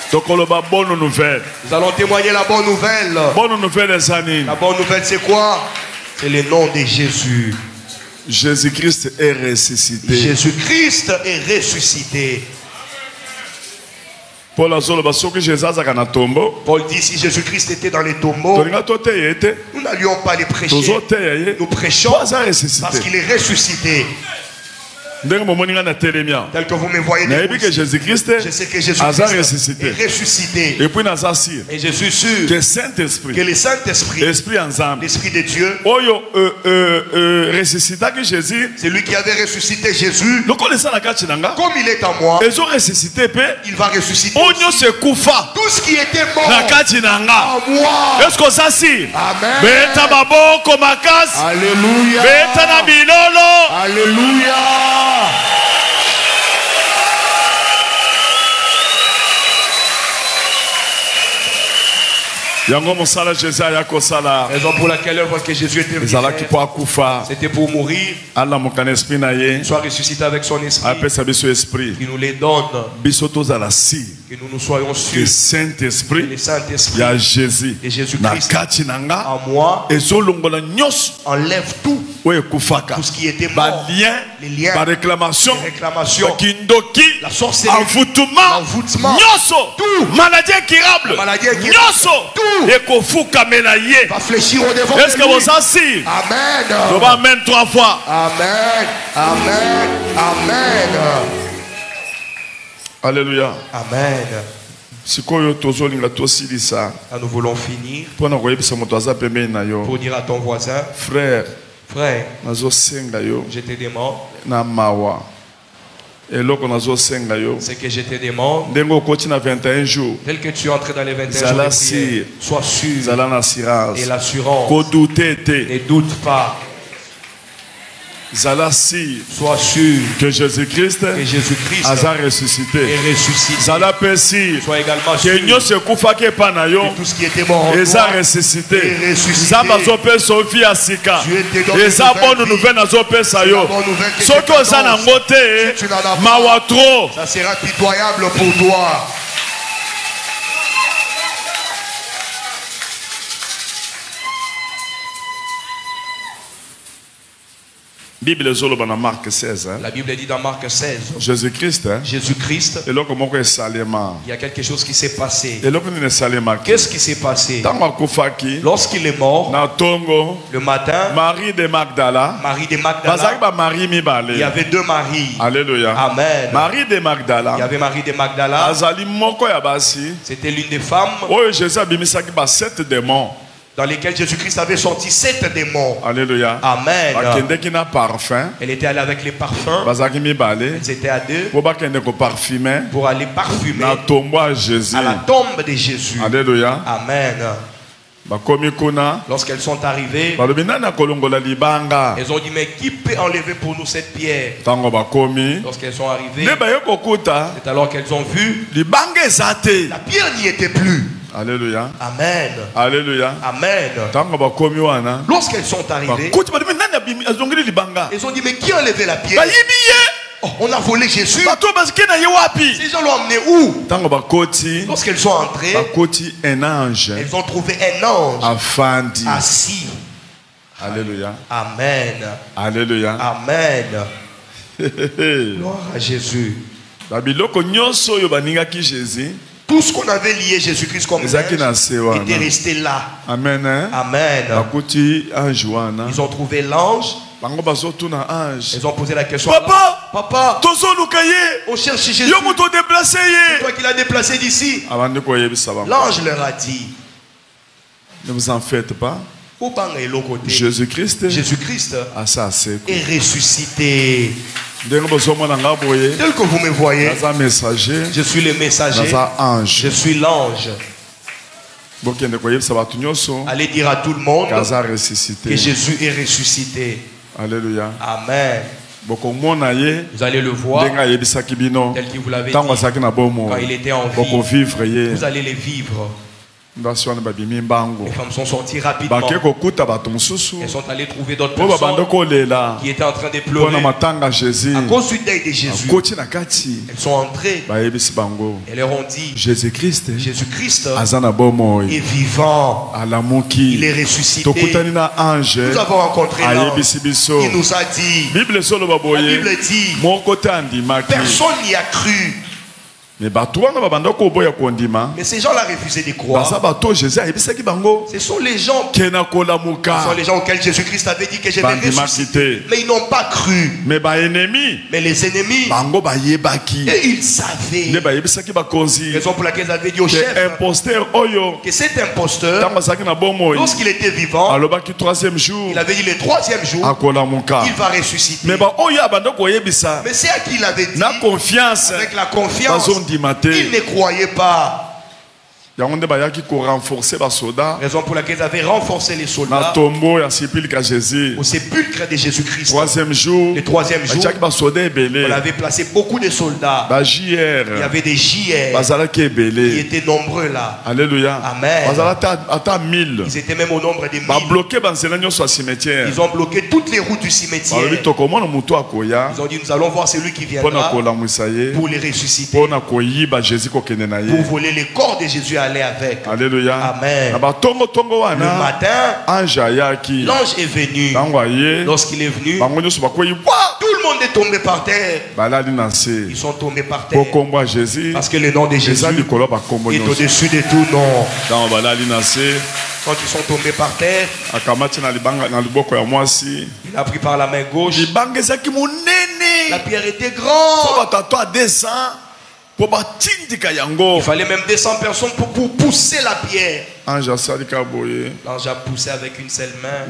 Tokoloba bonne nouvelle. Nous allons témoigner la bonne nouvelle. Bonne nouvelle ezani. La bonne nouvelle, c'est quoi? C'est le nom de Jésus. Jésus-Christ est ressuscité. Jésus-Christ est ressuscité. Paul azoloba soki Jésus azaka na tombo. Paul dit, si Jésus-Christ était dans les tombeaux, Tolinga tote yete. nous n'allions pas les prêcher. Tozo te ye. Nous prêchons Paul aza parce ressuscité. qu'il est ressuscité. Ndenge momoninga na telemia. Tel que vous me voyez Na debout yebi que ici. Jésus-Christ Je sais que aza Jésus-Christ ressuscité. est ressuscité. Et puis naza sûr Et je suis sûr que Saint-Esprit, que le Saint-Esprit, Esprit ensemble, l'Esprit de Dieu, oyo ressuscitaki Jésus. c'est lui qui avait ressuscité Jésus. Lokola eza na kati na nga. Comme il est en moi, Ezo ressuscité pe. il va ressusciter Onyo aussi. se kufa Tout ce qui était mort na kati na nga. en moi. Est-ce que ça si? Amen. Beta baboko makasi. Alléluia. Beta na bilolo. Alléluia. Yango mosala Jésus aya kosala. Raison pour laquelle l'œuvre que Jésus était venu Ezalaki faire, po akufa. c'était pour mourir, Ala mokana esprit na ye. soit ressuscité avec son esprit, Apesa biso esprit. qui nous les donne, Biso tozala si. que nous soyons Que sûrs que Saint-Esprit le Saint-Esprit ya Jésus et Jésus-Christ na kati na nga en moi ezolongola nyonso enlève tout, oyo ekufaka. tout ce qui était mort, Balien, les liens, baréclamation, les réclamations, bakindoki, la sorcellerie, envoûtement, l'envoûtement, nyonso, tout, maladie incurable, la maladie incurable, nyonso, tout, ekofukamela ye. va fléchir au devant Est-ce de que lui. vous en savez? Amen. On va amen 3 fois. Amen. Amen. Amen. Alléluia. Amen. Sikoyo tozolinga tosilisa. Là, nous voulons finir Pona koyebisa moto aza pembeni na yo. pour dire à ton voisin, Frère, frère, nazosenga yo je te demande, na mawa. Eloko nazosenga yo. ce que je te demande, Ndengo okoti na 21 jours. tel que tu es entré dans les 21 jours Zala de prière, si. sois sûr Zala na assurance. et l'assurance, Kodute te. ne doute pas, Zala si sois sûr que Jésus-Christ que Jésus-Christ aza est ressuscité. ressuscité. Zala pesi. Sois également sûr Que nyonso ekufaki epa na yo. que tout ce qui était mort en Eza toi ressuscité. est ressuscité. Nzambe azopesa ovi ya sika. Dieu te donne Eza une nouvelle bonne vie. nouvelle nazopesa C'est yo. la bonne nouvelle que Soki je oza t'annonce. nango te Si tu n'en as pas, mawa tro. ça sera pitoyable pour toi. Bible ezoloba na Marc 16. La Bible dit dans Marc 16, Jésus-Christ Jésus-Christ, eloko moko esalema. il y a quelque chose qui s'est passé. Eloko nini esalemaki. Qu'est-ce qui s'est passé? Ntango akufaki Lorsqu'il est mort, na tongo le matin, Marie de Magdala Marie de bazalaki Magdala, ba Marie il y mibale. avait deux Maries. Alléluia. Amen. Marie de Il y Magdala avait Marie de Magdala, azali moko ya basi c'était l'une des femmes oyo Jésus abimisaki ba 7 démons. dans lesquelles Jésus-Christ avait sorti 7 démons. Alléluia. Amen. Bakendeki na parfum Elle était allée avec les parfums, bazalaki mibale elles étaient à deux po bakende koparfume pour aller parfumer na tombo ya Jésus. à la tombe de Jésus. Alléluia. Amen. Bakomi kuna Lorsqu'elles sont arrivées, balobi nani akolongola libanga. elles ont dit, mais qui peut enlever pour nous cette pierre? Ntango bakomi Lorsqu'elles sont arrivées, nde baye kokuta c'est alors qu'elles ont vu, libanga eza te. la pierre n'y était plus. Alléluia. Amen. Alléluia. Amen. Ntango bakomi wana Lorsqu'elles sont arrivées, bakuti balobi nani azongeli libanga. elles ont dit, mais qui a enlevé la pierre? Bayibi ye. Oh, on a volé Jésus. Bato basike na ye wapi? Ces gens l'ont emmené où? Tango bakoti. Lorsqu'elles sont entrées, Bakoti un ange. elles ont trouvé un ange Afandi. assis. Alléluia. Amen. Alléluia. Amen. Gloire à Jésus. Babiloko nyonso yo baningaki Jésus. Tout ce qu'on avait lié Jésus-Christ comme Ezaki na se wana. était resté là. Amen. Hein? Amen. Bakoti ange wana. Ils ont trouvé l'ange. Bango bazotuna ange. Ils ont posé la question. Papa, Papa, tozo lukaye. on cherche Jésus. Yo moto déplacé C'est ye. toi qui l'as déplacé d'ici. Avant de koyebisa bango. L'ange leur a dit, Ne vous en faites pas. Jésus-Christ est ressuscité. Tel que vous me voyez, je suis le messager, je suis l'ange. Allez dire à tout le monde que Jésus est ressuscité. Alléluia. Amen. Vous allez le voir tel qu'il vous l'avait dit quand il était en vie. Vous allez les vivre. Les femmes sont sorties rapidement. Elles sont allées trouver d'autres personnes qui étaient en train de pleurer à cause du deuil de Jésus. Elles sont entrées et leur ont dit, Jésus-Christ est vivant. Il est ressuscité. Nous avons rencontré l'ange. Il nous a dit, la Bible dit, personne n'y a cru. Mais ces gens-là refusaient de croire. Ce sont les gens auxquels Jésus-Christ avait dit que je vais ressusciter. Mais ils n'ont pas cru. Mais les ennemis, et ils savaient. Raison pour laquelle ils avaient dit au chef que cet imposteur, lorsqu'il était vivant, il avait dit le troisième jour, il va ressusciter. Mais c'est à qui il avait dit, avec la confiance, il ne croyait pas. Raison pour laquelle ils avaient renforcé les soldats au sépulcre de Jésus-Christ. Le troisième jour, on avait placé beaucoup de soldats. Il y avait des JR qui étaient nombreux là. Alléluia. Amen. Ils étaient même au nombre de 1000. Ils ont bloqué toutes les routes du cimetière. Ils ont dit, nous allons voir celui qui viendra pour les ressusciter, pour voler les corps de Jésus. Avec. Alléluia. Amen. Le matin, l'ange est venu. Lorsqu'il est venu, tout le monde est tombé par terre. Ils sont tombés par terre parce que le nom de Jésus est au-dessus de tout nom. Quand ils sont tombés par terre, il a pris par la main gauche. La pierre était grande. Il fallait même 200 personnes pour pousser la pierre. L'ange a poussé avec une seule main.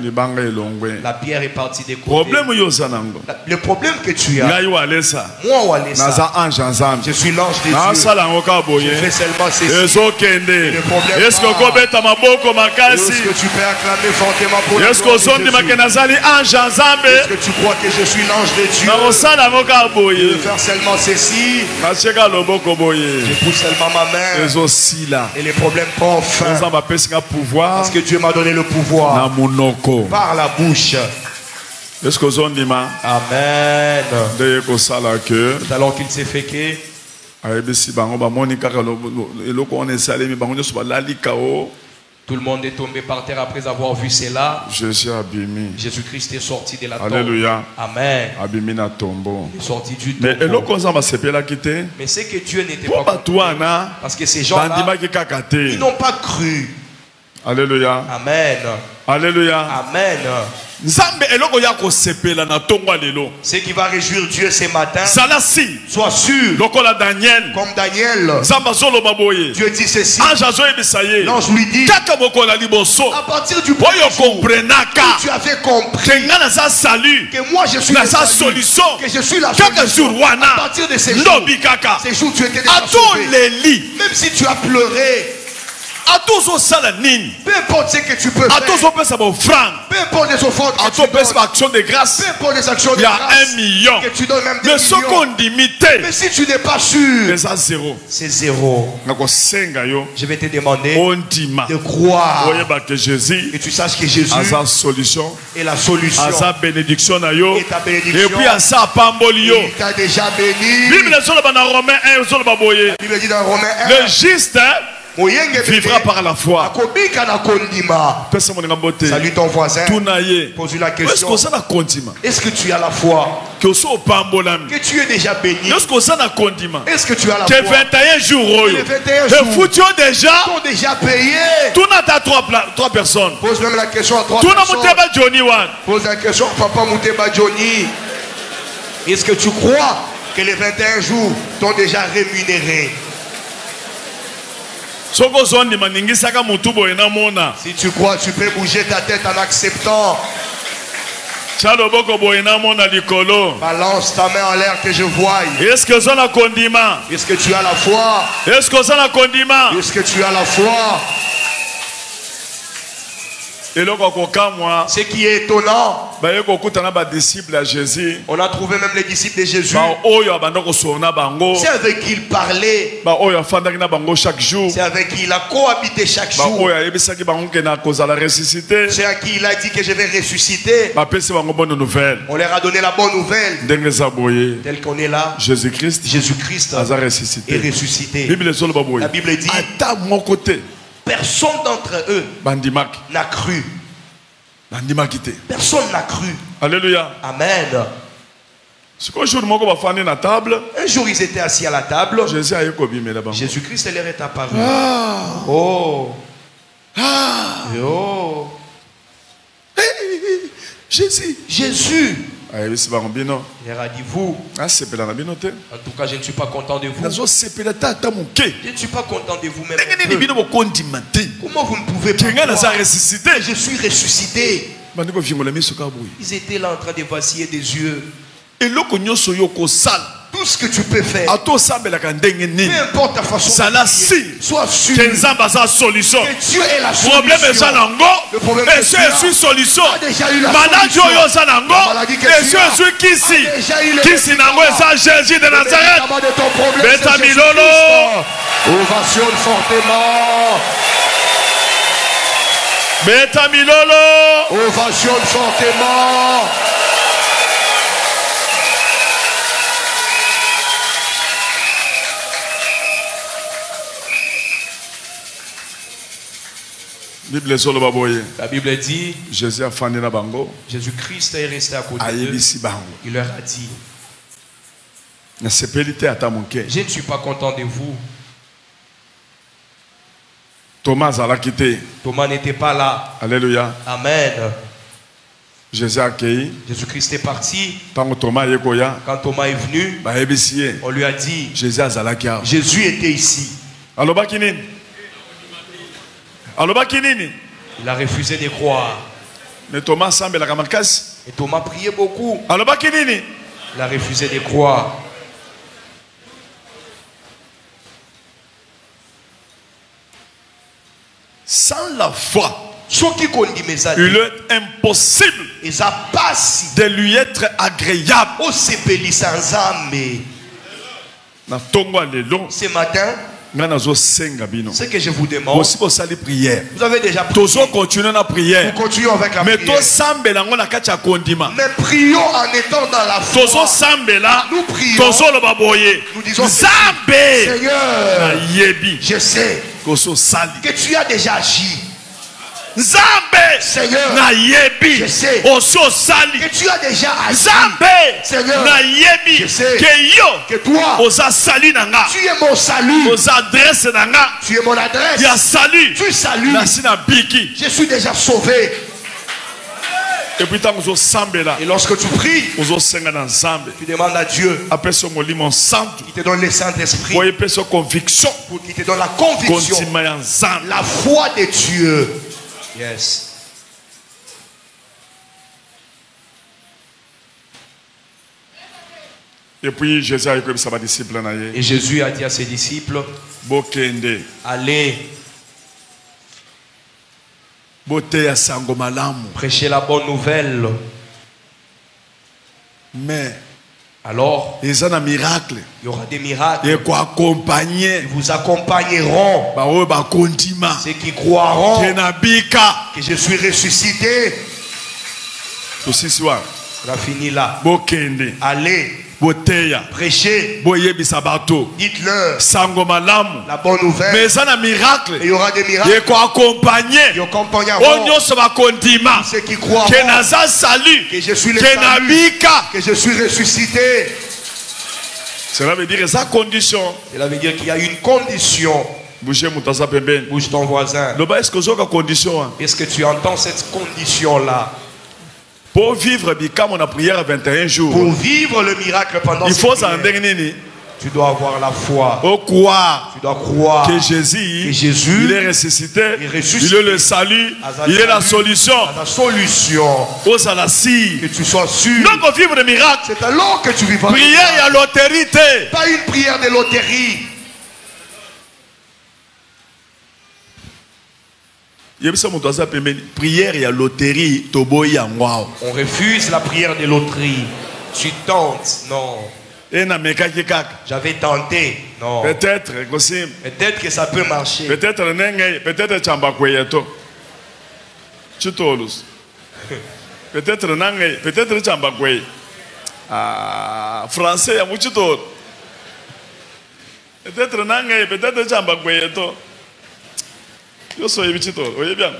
La pierre est partie des côtés. Le problème que tu as, moi Walesa, je suis l'ange de Dieu. Je fais seulement ceci. Le problème est-ce que tu peux acclamer fortement pour la gloire de Jésus? Est-ce que tu crois que je suis l'ange de Dieu? Je veux faire seulement ceci. Je pousse seulement ma main. Et les problèmes prennent fin. Parce que Dieu m'a donné le pouvoir par la bouche. Amen. Alors qu'il s'est fait que tout le monde est tombé par terre après avoir vu cela. Jésus-Christ est sorti de la tombe. Alléluia. Amen. Il est sorti du tombeau. Mais c'est que Dieu n'était pas content. Parce que ces gens-là, ils n'ont pas cru. Alléluia. Amen. Alléluia. Amen. Ce qui va réjouir Dieu ce matin, sois sûr, comme Daniel, Dieu dit ceci, l'ange lui dit, à partir du premier jour où tu avais compris que moi je suis la solution, que je suis la solution, à partir de ces jours tu étais déjà sauvé. Même si tu as pleuré, atozo sala nini, peu importe ce que tu peux faire, atozo pesa ba offrande, peu importe les offrandes que tu atozo pesa donnes, ba action de grâce, peu importe les actions de il y a grâce 1 million. que tu donnes même 2 Mais ce millions. qu'on limité, Mais si tu n'es pas sûr, mais ça zéro. c'est zéro. Ngako senga yo, Je vais te demander on dima. de croire Voyez ba que Jésus et tu saches que Jésus a sa solution, est la solution. a sa bénédiction na yo, Et ta bénédiction. et puis a sa pamboli yo. Il t'a déjà béni. Bible sur le dans Romains 1 sur le baboye. La Bible dit dans Romains 1, Le juste vivra par la foi. Salut ton voisin. Tunaye. Pose-lui la Est-ce question. que ça na kondima? Est-ce que tu as la foi? Que so pambolami. Que tu es déjà béni? Est-ce que ça na kondima? Est-ce que tu as la Que foi? 21 jours oyo. Les 21 Et jours foutio déjà. sont déjà payés. Tout n'a ta trois personnes. Pose même la question à 3 Tout n'a personnes. muteba Johnny Wan. Pose la question à Papa Mouteba Johnny. Est-ce que tu crois que les 21 jours t'ont déjà rémunéré? Soko zoni maningi saka mutubo ena mona. Si tu crois, tu peux bouger ta tête en acceptant. Chalo boko bo ena mona likolo. Balance ta main en l'air que je voie. Est-ce que ça na kondima? Est-ce que tu as la foi? Est-ce que ça na kondima? Est-ce que tu as la foi? Et là moi. Ce qui est étonnant, Disciples à Jésus. on a trouvé même les disciples de Jésus. C'est C'est avec qui il parlait. chaque jour. C'est avec qui il a cohabité chaque jour. C'est à qui il a dit que je vais ressusciter. On leur a donné la bonne nouvelle. Tel qu'on est là, Jésus-Christ Jésus-Christ est ressuscité. La Bible dit, personne d'entre eux n'a cru. Personne n'a cru. Alléluia. Amen. Un jour, ils étaient assis à la table. Jésus-Christ leur est apparu. Oh. Oh. Jésus. Il leur a dit, vous. En tout cas, je ne suis pas content de vous. Je ne suis pas content de vous-même. Comment vous ne pouvez pas croire? Je suis ressuscité. Ils étaient là en train de vaciller des yeux. Tout ce que tu peux faire, peu importe ta façon de prier, sois sûr que Dieu est la solution. Le problème est déjà eu la solution. Ovationne fortement. Ovationne fortement. La Bible dit, Jésus-Christ est resté à côté d'eux. Il leur a dit, je ne suis pas content de vous. Thomas n'était pas là. Alléluia. Amen. Jésus-Christ est parti. Quand Thomas est venu, on lui a dit, Jésus était ici. Il a refusé de croire. Mais Thomas semble la camarcasse. Et Thomas priait beaucoup. Il a refusé de croire. Sans la foi, il est impossible de lui être agréable. Ce matin, ce que je vous demande, vous avez déjà prié. Nous continuons avec la prière. Mais prions en étant dans la foi. Nous prions. Nous disons, Seigneur, je sais que tu as déjà agi. Seigneur, je sais que tu as déjà agi. Seigneur, je sais que toi, tu es mon salut. Tu es mon adresse. Tu salues. Je suis déjà sauvé. Et lorsque tu pries, tu demandes à Dieu qui te donne le Saint-Esprit, pour qu'il te donne la conviction, la foi de Dieu. Yes. Et puis Jésus a dit à ses disciples, allez Boteya sango malamu. Prêchez la bonne nouvelle. Mais alors, il y a un miracle. Il y aura des miracles. Et quoi accompagner. Ils vous accompagneront. Ceux qui croiront que je suis ressuscité. On a fini là. Allez. Prêchez. Dites-leur la bonne nouvelle. Mais il y a un miracle. Il y aura des miracles. Et quoi accompagner. Ils accompagneront ceux qui croiront que je suis le salut, que je suis ressuscité. Cela veut dire sa condition. Cela veut dire qu'il y a une condition. Bouge ton voisin. Est-ce que tu entends cette condition-là? Pour vivre la prière 21 jours. Pour vivre le miracle pendant il faut tu dois avoir la foi. Tu dois croire que Jésus il est ressuscité. Il est le salut. Il est la solution. La solution. Que tu sois sûr. Donc vivre le miracle. C'est alors que tu vivras. Prière et à l'autérité. Pas une prière de loterie. Prière et à loterie. On refuse la prière de loterie. Tu tentes. Non. J'avais tenté. Non. Peut-être que ça peut marcher. Peut-être Chambakweyeto. Chitolus. Peut-être Chambakwe. Français à Muchitol. Peut-être Chambakweyeto. Yo soy Muchitol. Oye bien.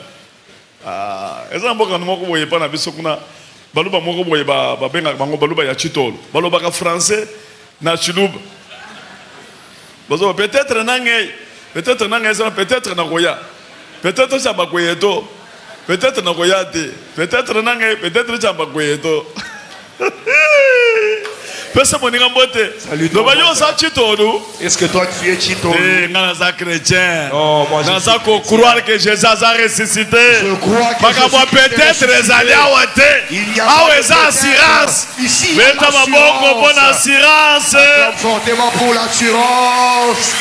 Eza mboka nomoko boye pa na biso kuna. Baluba moko boye ba benga bango baluba ya Chitol. Baluba ka français na Chiluba. Peut-être nangé, peut-être na Goya. Peut-être Chambakweyeto. Peut-être na Goya te. Peut-être nangé, peut-être Chambakweyeto. Salut. Est-ce que toi tu es Chitolo? Chrétien. Non, moi je suis croire que Jésus a ressuscité. Je crois que peut-être les alliés il y a assurance. Ici, assurance. Fortement pour l'assurance.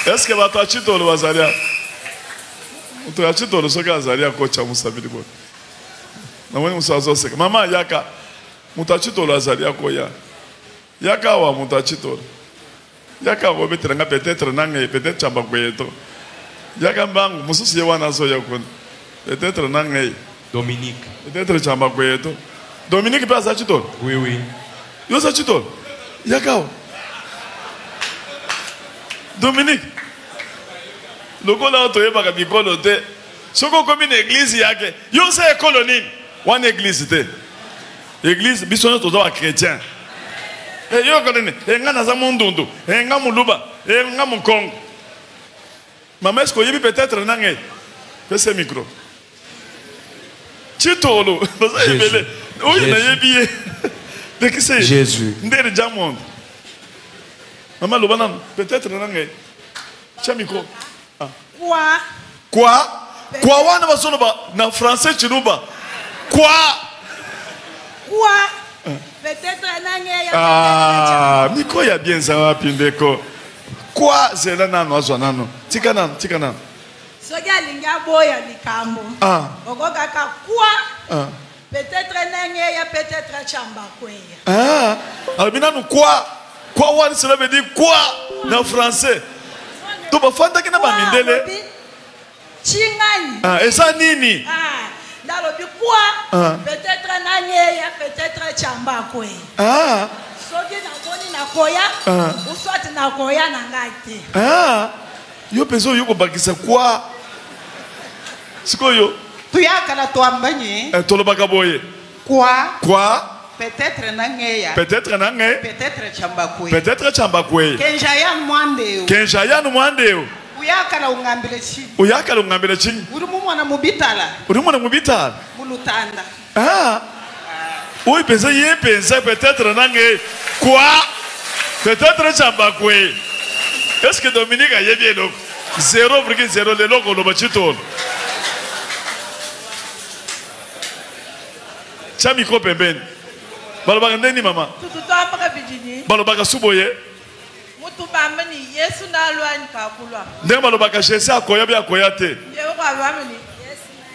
Est-ce que votre Chitolo va Zaria? Votre Chitolo soka Zaria kocha musabili bo. Maman yaka mutachitolo azali yakoya yaka wa mutachitolo yaka wa betranga peut-être nangai peut-être Chambakweyeto yaka mbangu mususu yewana so yakona peut-être nangai Dominique peut-être Chambakweyeto Dominique peut azachitolo oui yo zachitolo yaka wa Dominique lokola otoyeba ka bikolo te soko komi na église yake yo se colonie. One église te. Église bisona toza chrétien. Et yo connais, nga na za mondundu, nga muluba, nga mukongo. Maman est-ce que yebi peut-être nangé? Fais ce micro. Chitolo, baza yebele. Oui, na yebi. De qui c'est? Jésus. Ndere jamond. Maman lobanan, peut-être nangé. Tia micro. Quoi? Quoi wana basono ba na français chiluba. Quoi? Peut-être un ah, miko ya bien ça va pindeko. Quoi? C'est là nano azwanano. Tikanan. Soga linga boya likambo. Ogoka ka quoi? Peut-être un peut-être Chambakweya. Albina nous quoi? Quoi wan cela veut dire quoi dans français? To ba fanda kina ba mindele. Chingani. Et ça nini? Peut-être Nangeya, peut-être Chambakweya. Soki na boni na koya, uswati na koya na ngati. Yo peso yo bakisa quoi? Sikoyo. Tuyaka na tuambanye. Tolobaka boye. Quoi? Peut-être Nangeya. Peut-être Nangeya. Peut-être Chambakweya. Peut-être Chambakweya. Kenjayan mwandeo. Uyakala ungambele chini. Uri mwana mubitala. Mulutanda. Oui, peut-être nange. Quoi? Peut-être Chambakweya. Est-ce que Dominique a yébi donc 0,0 le logo lo bachito. Chami ko pembeni. Balobaka ndeni mama. Tututo apaka bijini. Balobaka suboye. ndenge balobaka Jésus akoya bi akoya te.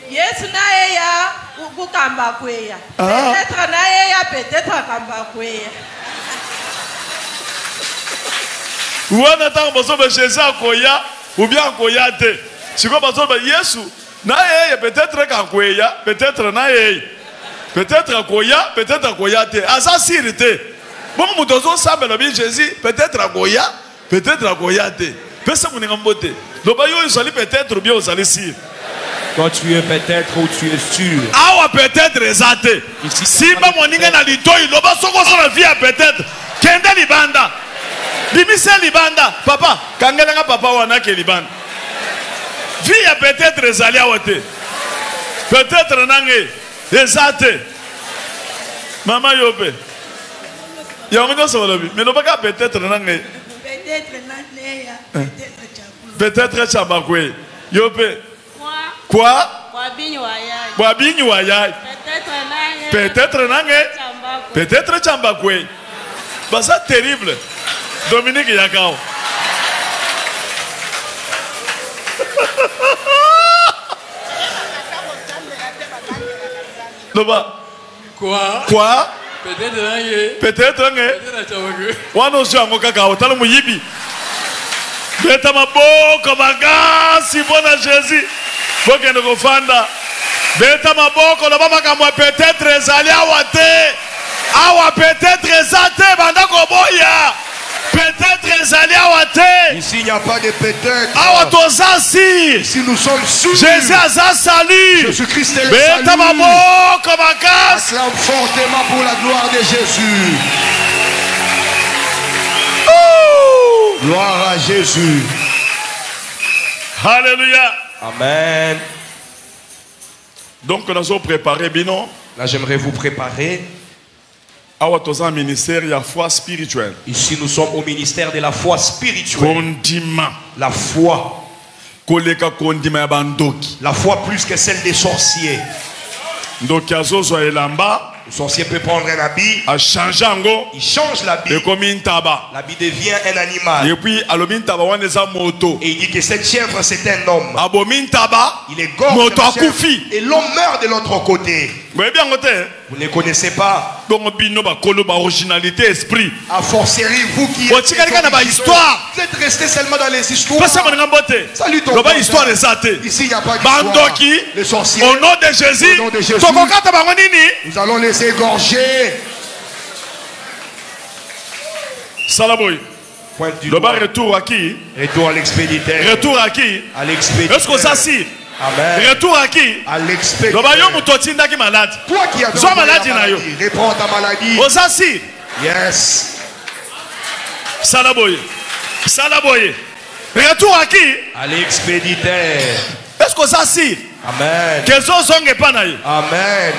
Yesu na eya kukamba kweya. Peut-être na eya peut-être kamba kweya. Wana tango bazoba Jésus akoya ou bien akoya te. Siko bazoba Yesu na eya peut-être kakweya, peut-être na eya. Peut-être akoya, peut-être akoya te. Asa sirite. Bon mutozo sambela bi Jésus, peut-être akoya, peut-être akoya te. Pesa muninga mbote. Loba yo izali peut-être ou bien ozali sir. Quand tu es peut-être ou tu es sûr. Awa peut-être ezate. Simba moninga na litoi loba soko sala via peut-être. Kenda libanda. Bimise libanda. Papa, kangelenga papa wana ke libanda. Via peut-être ezali awate. Peut-être nange ezate. Mama yope. Yongo so lobi. Mais loba ka peut-être nange. Peut-être nange. Peut-être chambakwe. Yope. Quoi? Wabinyi wayai. Peut-être nange. Peut-être chambakwe. Bah ça terrible. Dominique Yakao. Quoi? Quoi? Peut-être nange. Peut-être nange. Wano sio angoka kao. Talo muyibi. Beta maboko magasi bona Jésus. Boke ndoko fanda. Beta maboko na baba kamwa peut-être ezali awate. Awa peut-être ezate banda koboya. Peut-être ezali awate. Ici il n'y a pas de peut-être. Awa tozasi. Ici nous sommes sûrs. Jésus a salut. Jésus-Christ est le Beta salut. maboko magasi. Acclame fortement pour la gloire de Jésus. Gloire à Jésus. Alléluia. Amen. Donc nous avons préparé binon. Là j'aimerais vous préparer. Awa toza ministère ya foi spirituelle. Ici nous sommes au ministère de la foi spirituelle. Kondima. La foi. Koleka kondima ya bandoki. La foi plus que celle des sorciers. Donc azozo elamba. Le sorcier peut prendre un habit. A changer ango. Il change l'habit. Et comme une taba. L'habit devient un animal. Et puis alobin taba wana za moto. Et il dit que cette chèvre c'est un homme. Abomin taba. Il est gorge moto de chèvre. akufi. Et l'homme meurt de l'autre côté. Vous ne connaissez pas. Donc bino ba kolo ba originalité esprit. A fortiori vous qui êtes histoire. Vous êtes restés seulement dans les histoires. Salut ton père. Histoire ici il n'y a pas d'histoire. Les sorciers. Au nom de Jésus. Nous allons les égorger. Salaboy. Le bas retour à qui? Retour à l'expéditeur. Retour à qui? À l'expéditeur. Est-ce que ça si? Amen. Retour à qui? À l'expéditeur. Toi qui as maladie, réponds à ta maladie. Osasi. Yes. Salaboy. Salaboy. Retour à qui? À l'expéditeur. Est-ce que ça si? Amen. Amen.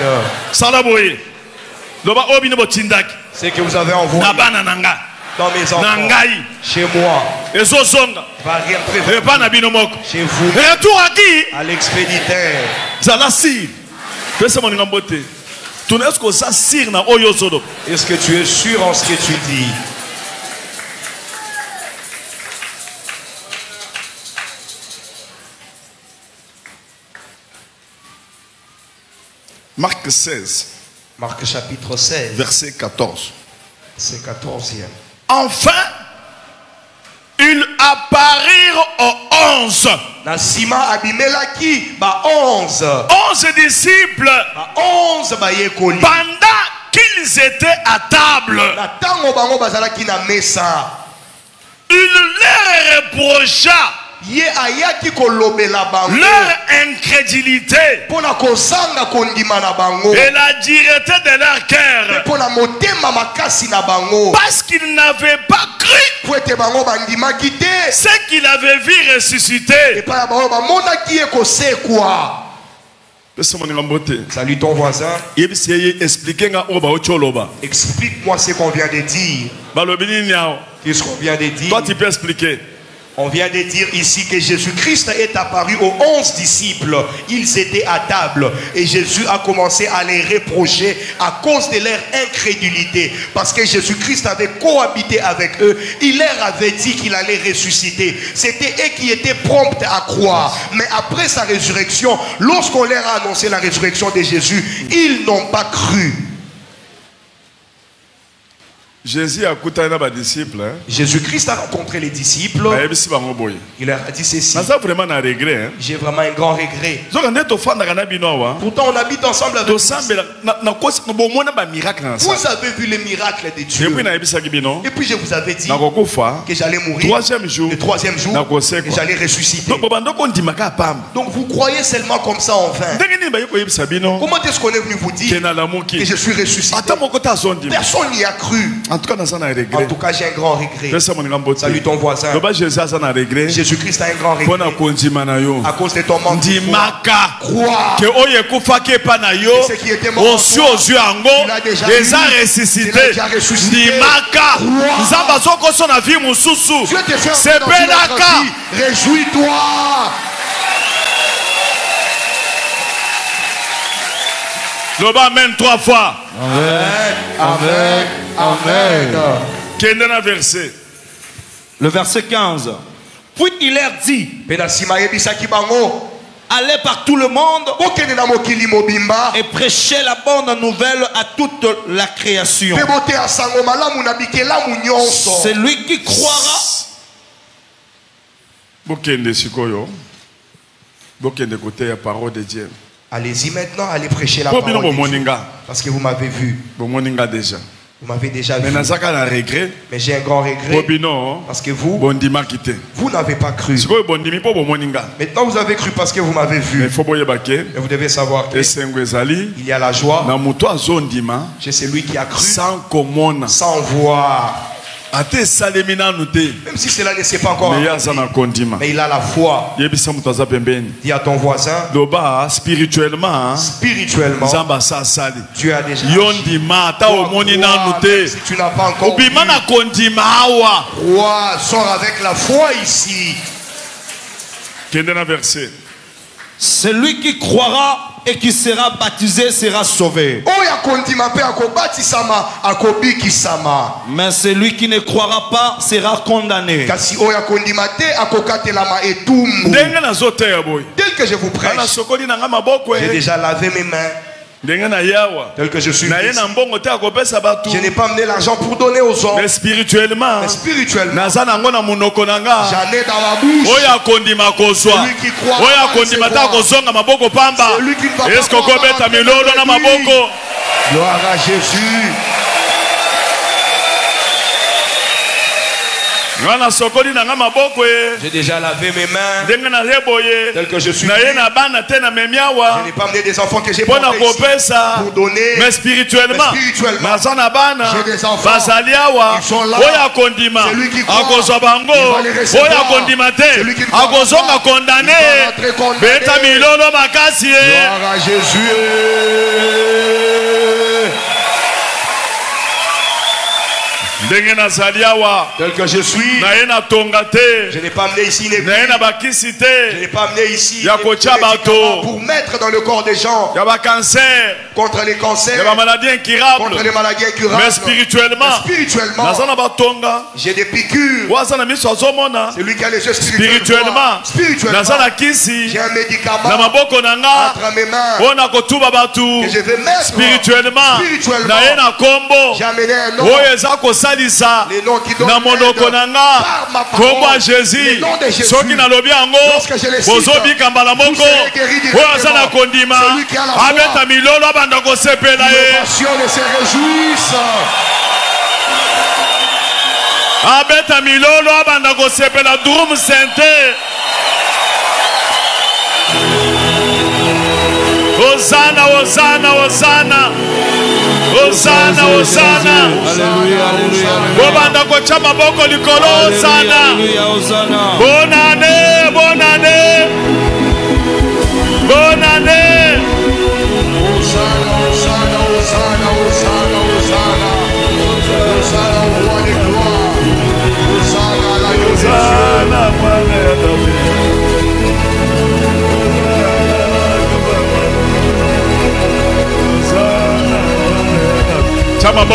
Salaboy. C'est que vous avez envoyé dans mes enfants, chez moi, va rien prévenir chez vous. Retour à qui? À l'expéditeur. Zalasi. Est-ce que tu es sûr en ce que tu dis? Marc 16. Marc chapitre 16. Verset 14. C'est 14e. Enfin, ils apparirent aux 11. Nasima abimelaki ba 11. 11 disciples. Ba 11 ba yekoli. Pendant qu'ils étaient à table. Na tango bango bazalaki na mesa. Il leur reprocha leur incrédulité et la dureté de leur cœur, parce qu'ils n'avaient pas cru ce qu'il avait vu ressusciter. Salut ton voisin. Explique-moi ce qu'on vient de dire. Qu'est-ce qu'on vient de dire? Toi tu peux expliquer. On vient de dire ici que Jésus-Christ est apparu aux 11 disciples. Ils étaient à table et Jésus a commencé à les reprocher à cause de leur incrédulité. Parce que Jésus-Christ avait cohabité avec eux. Il leur avait dit qu'il allait ressusciter. C'était eux qui étaient prompts à croire. Mais après sa résurrection, lorsqu'on leur a annoncé la résurrection de Jésus, ils n'ont pas cru. Jésus-Christ a rencontré les disciples. Il leur a dit ceci. J'ai vraiment un grand regret. Pourtant on habite ensemble avec vous. Vous avez vu les miracles de Dieu. Et puis je vous avais dit que j'allais mourir. Le troisième jour, que j'allais ressusciter. Donc vous croyez seulement comme ça en vain. Comment est-ce qu'on est venu vous dire que je suis ressuscité? Personne n'y a cru. En tout cas, j'ai un grand regret. Salut ton voisin. Jésus-Christ a un grand regret. À cause de ton manque de foi. Crois que ce qui était mort en toi, tu l'as déjà eu. Tu l'as déjà ressuscité. Crois. Dieu te fait dans une autre vie. Réjouis-toi. Amen 3 fois. Amen. Amen. Amen. Le verset 15. Puis il leur dit, allez par tout le monde et prêchez la bonne nouvelle à toute la création. Celui qui croira. Allez-y maintenant, allez prêcher la parole de Dieu. Parce que vous m'avez vu. Vous m'avez déjà vu. Mais j'ai un grand regret. Parce que vous n'avez pas cru. Maintenant vous avez cru parce que vous m'avez vu. Mais vous devez savoir qu'il y a la joie chez celui qui a cru sans voir. Même si cela ne s'est pas encore accompli, mais il a la foi. Dis à ton voisin, spirituellement, tu as déjà agi. Si tu n'as pas encore cru, crois, sors avec la foi ici. Celui qui croira et qui sera baptisé sera sauvé. Mais celui qui ne croira pas sera condamné. Tel que je vous prêche, j'ai déjà lavé mes mains. Tel que je suis, je n'ai pas amené l'argent pour donner aux hommes. Mais spirituellement, j'en ai dans ma bouche. Celui qui croit, celui qui ne va pas gloire à Jésus. J'ai déjà lavé mes mains. Tel que je suis. Je n'ai pas amené des enfants que j'ai portés ici pour donner. Mais spirituellement, j'ai des enfants. Ils sont là. Celui qui croit, il va les recevoir. Celui qui ne croit pas, il va être condamné. Gloire à Jésus. Tel que je suis, je n'ai pas amené ici une église. Je n'ai pas amené ici pour mettre dans le corps des gens contre les cancers, contre les maladies incurables. Mais spirituellement, j'ai des piqûres. Celui qui a les yeux spirituellement, j'ai un médicament entre mes mains que je vais mettre spirituellement. J'ai amené un nom. Les noms qui donnent par ma parole. Jésus. Lorsque je les cite, vous serez guéris directement. Celui qui a la foi, l'innovation ne se réjouisse. Hosanna, Hosanna, Hosanna. Hosanna, Hosanna. Bobanda kocha maboko likolo Hosanna. Bonne année, bonne année. Bonne année. Hosanna, Hosanna, Hosanna, Hosanna, Hosanna. Hosanna au roi des gloires. Hosanna à la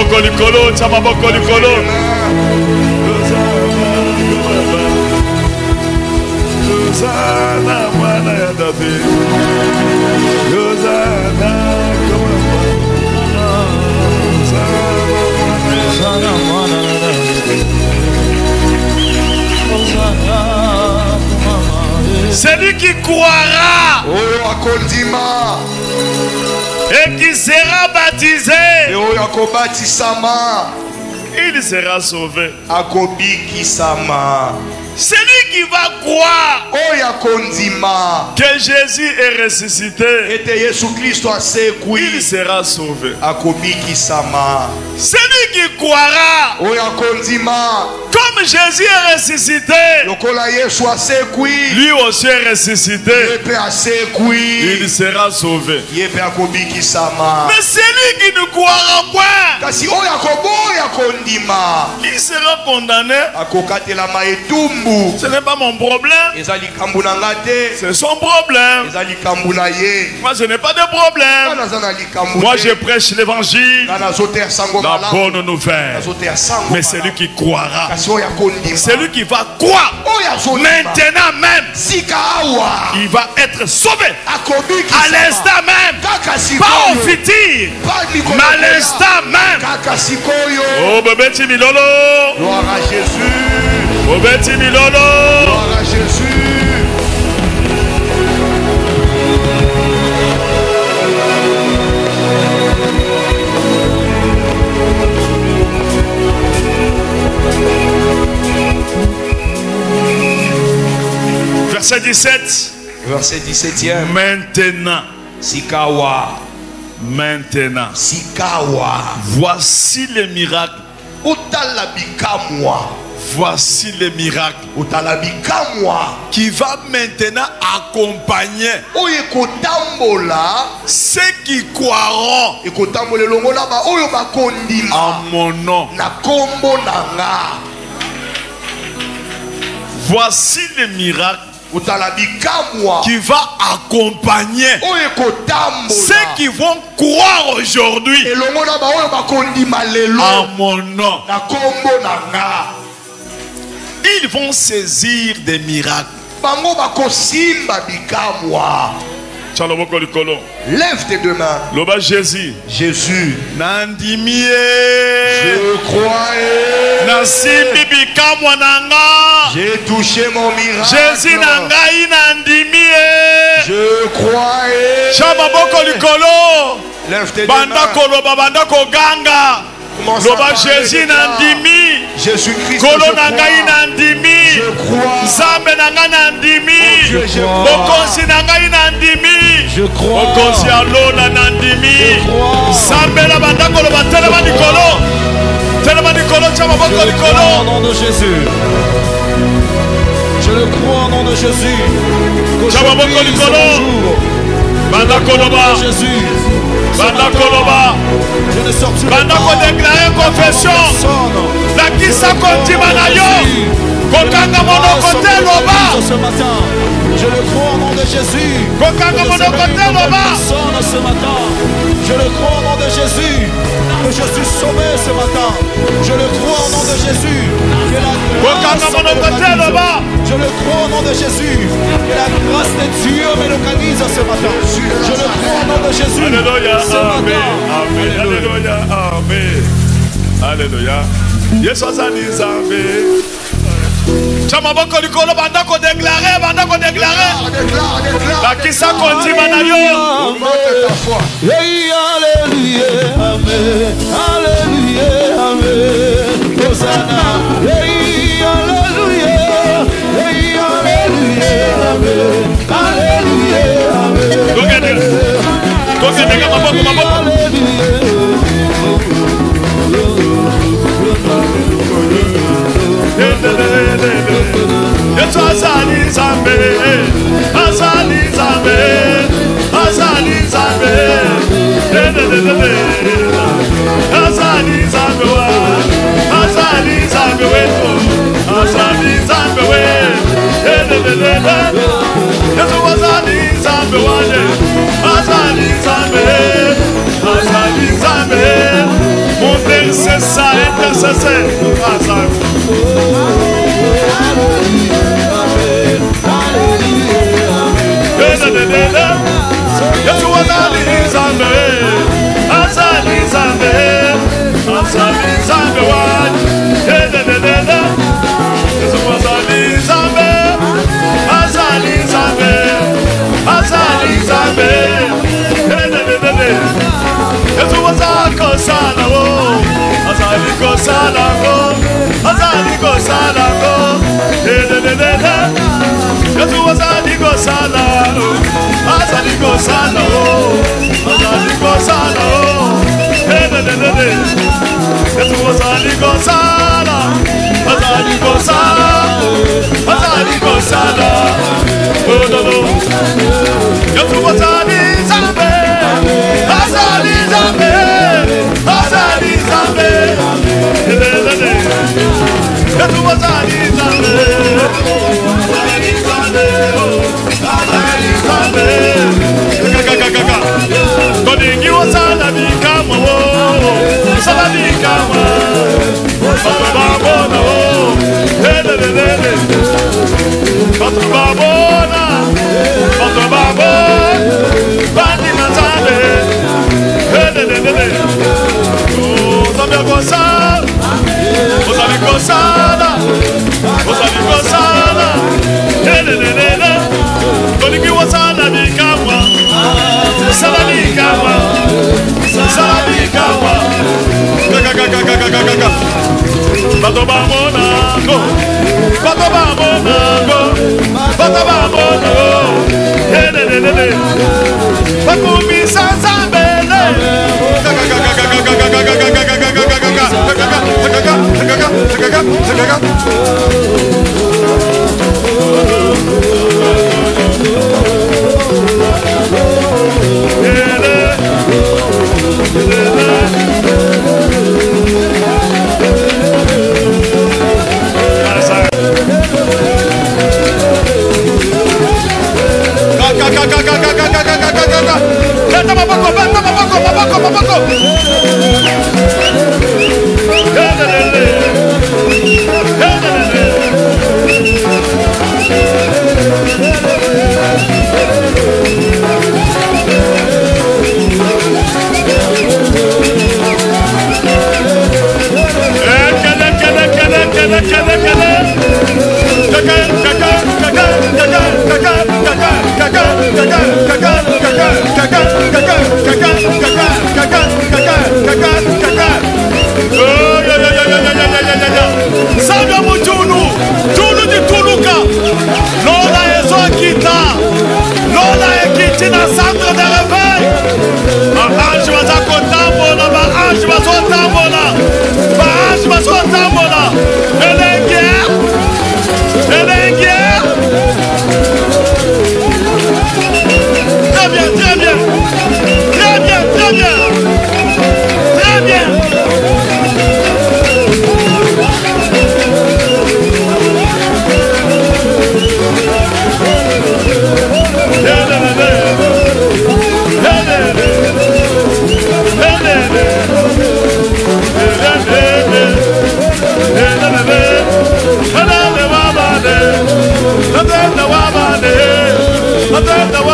maboko likolo, tia maboko likolo. Hosanna mwana ya David. Hosanna mwana ya David. Celui qui croira et qui sera baptisé, il sera sauvé. Celui qui va croire que Jésus est ressuscité, il sera sauvé. Celui qui croira comme Jésus est ressuscité, lui aussi est ressuscité, il sera sauvé. Mais celui qui ne croira point, il sera condamné. Ce n'est pas mon problème, c'est son problème. Moi je n'ai pas de problème. Moi je prêche l'évangile, la bonne nouvelle. Mais celui qui croira, celui qui va croire maintenant même, il va être sauvé à l'instant même, pas au futur, mais à l'instant même. Oh bébé Timilolo, gloire à Jésus. Oh bébé Timilolo, gloire à Jésus. Verset 17. Verset 17e. Maintenant. Sikawa. Maintenant. Sikawa. Voici les miracles. Utalabikamwa. Voici les miracles. Utalabikamwa. Qui va maintenant accompagner ceux qui croiront en mon nom. Voici les miracles qui va accompagner ceux qui vont croire aujourd'hui en mon nom. Ils vont saisir des miracles. Lève tes deux mains. Loba Jésus. Jésus. Nandimie. Je crois. Nasimbi bikamwa nanga. J'ai touché mon miracle. Jésus nangai nandimie. Je crois. Chama boko likolo. Lève tes deux mains. Banda koloba banda koganga. Loba Jésus nandimi. Jésus-Christ. Kolo nangai nandimi. Je crois. Zambe nanga nandimi. Bokonsi nangai nandimi. Je crois. Bokonsi alona nandimi. Zambe la banda koloba telema nikolo. Telema nikolo chama boko likolo. Au nom de Jésus. Je le crois au nom de Jésus. Chama boko likolo. Banda koloba. Jésus. Banda koloba. Je ne sortirai Banda ko déclarer confession. La kisa kontima na yo. Kokanga monoko te loba. Ce matin, je le crois au nom de Jésus. Kokanga monoko te loba. Ce matin, je le crois au nom de Jésus. Que je suis sauvé ce matin. Je le crois au nom de Jésus. Que la grâce me localise. Je le crois au nom de Jésus. Que la grâce de Dieu me localise ce matin. Je le crois au nom de Jésus. Alléluia. Ce matin. Amen. Alléluia. Amen. Alléluia. Yesu azali Nzambe. Chama boko likolo banda ko déclarer, banda ko déclarer. La kisa kontima na yo. Hey, alléluia, amen, alléluia, amen, Hosanna, hey, alléluia, hey, alléluia, amen, alléluia, amen. Donc Yesu azali Nzambe, azali Nzambe, azali Nzambe, azali Nzambe wa, azali Nzambe wetu, azali Nzambe we, Yesu azali Nzambe wale, azali Nzambe, azali Nzambe, mon the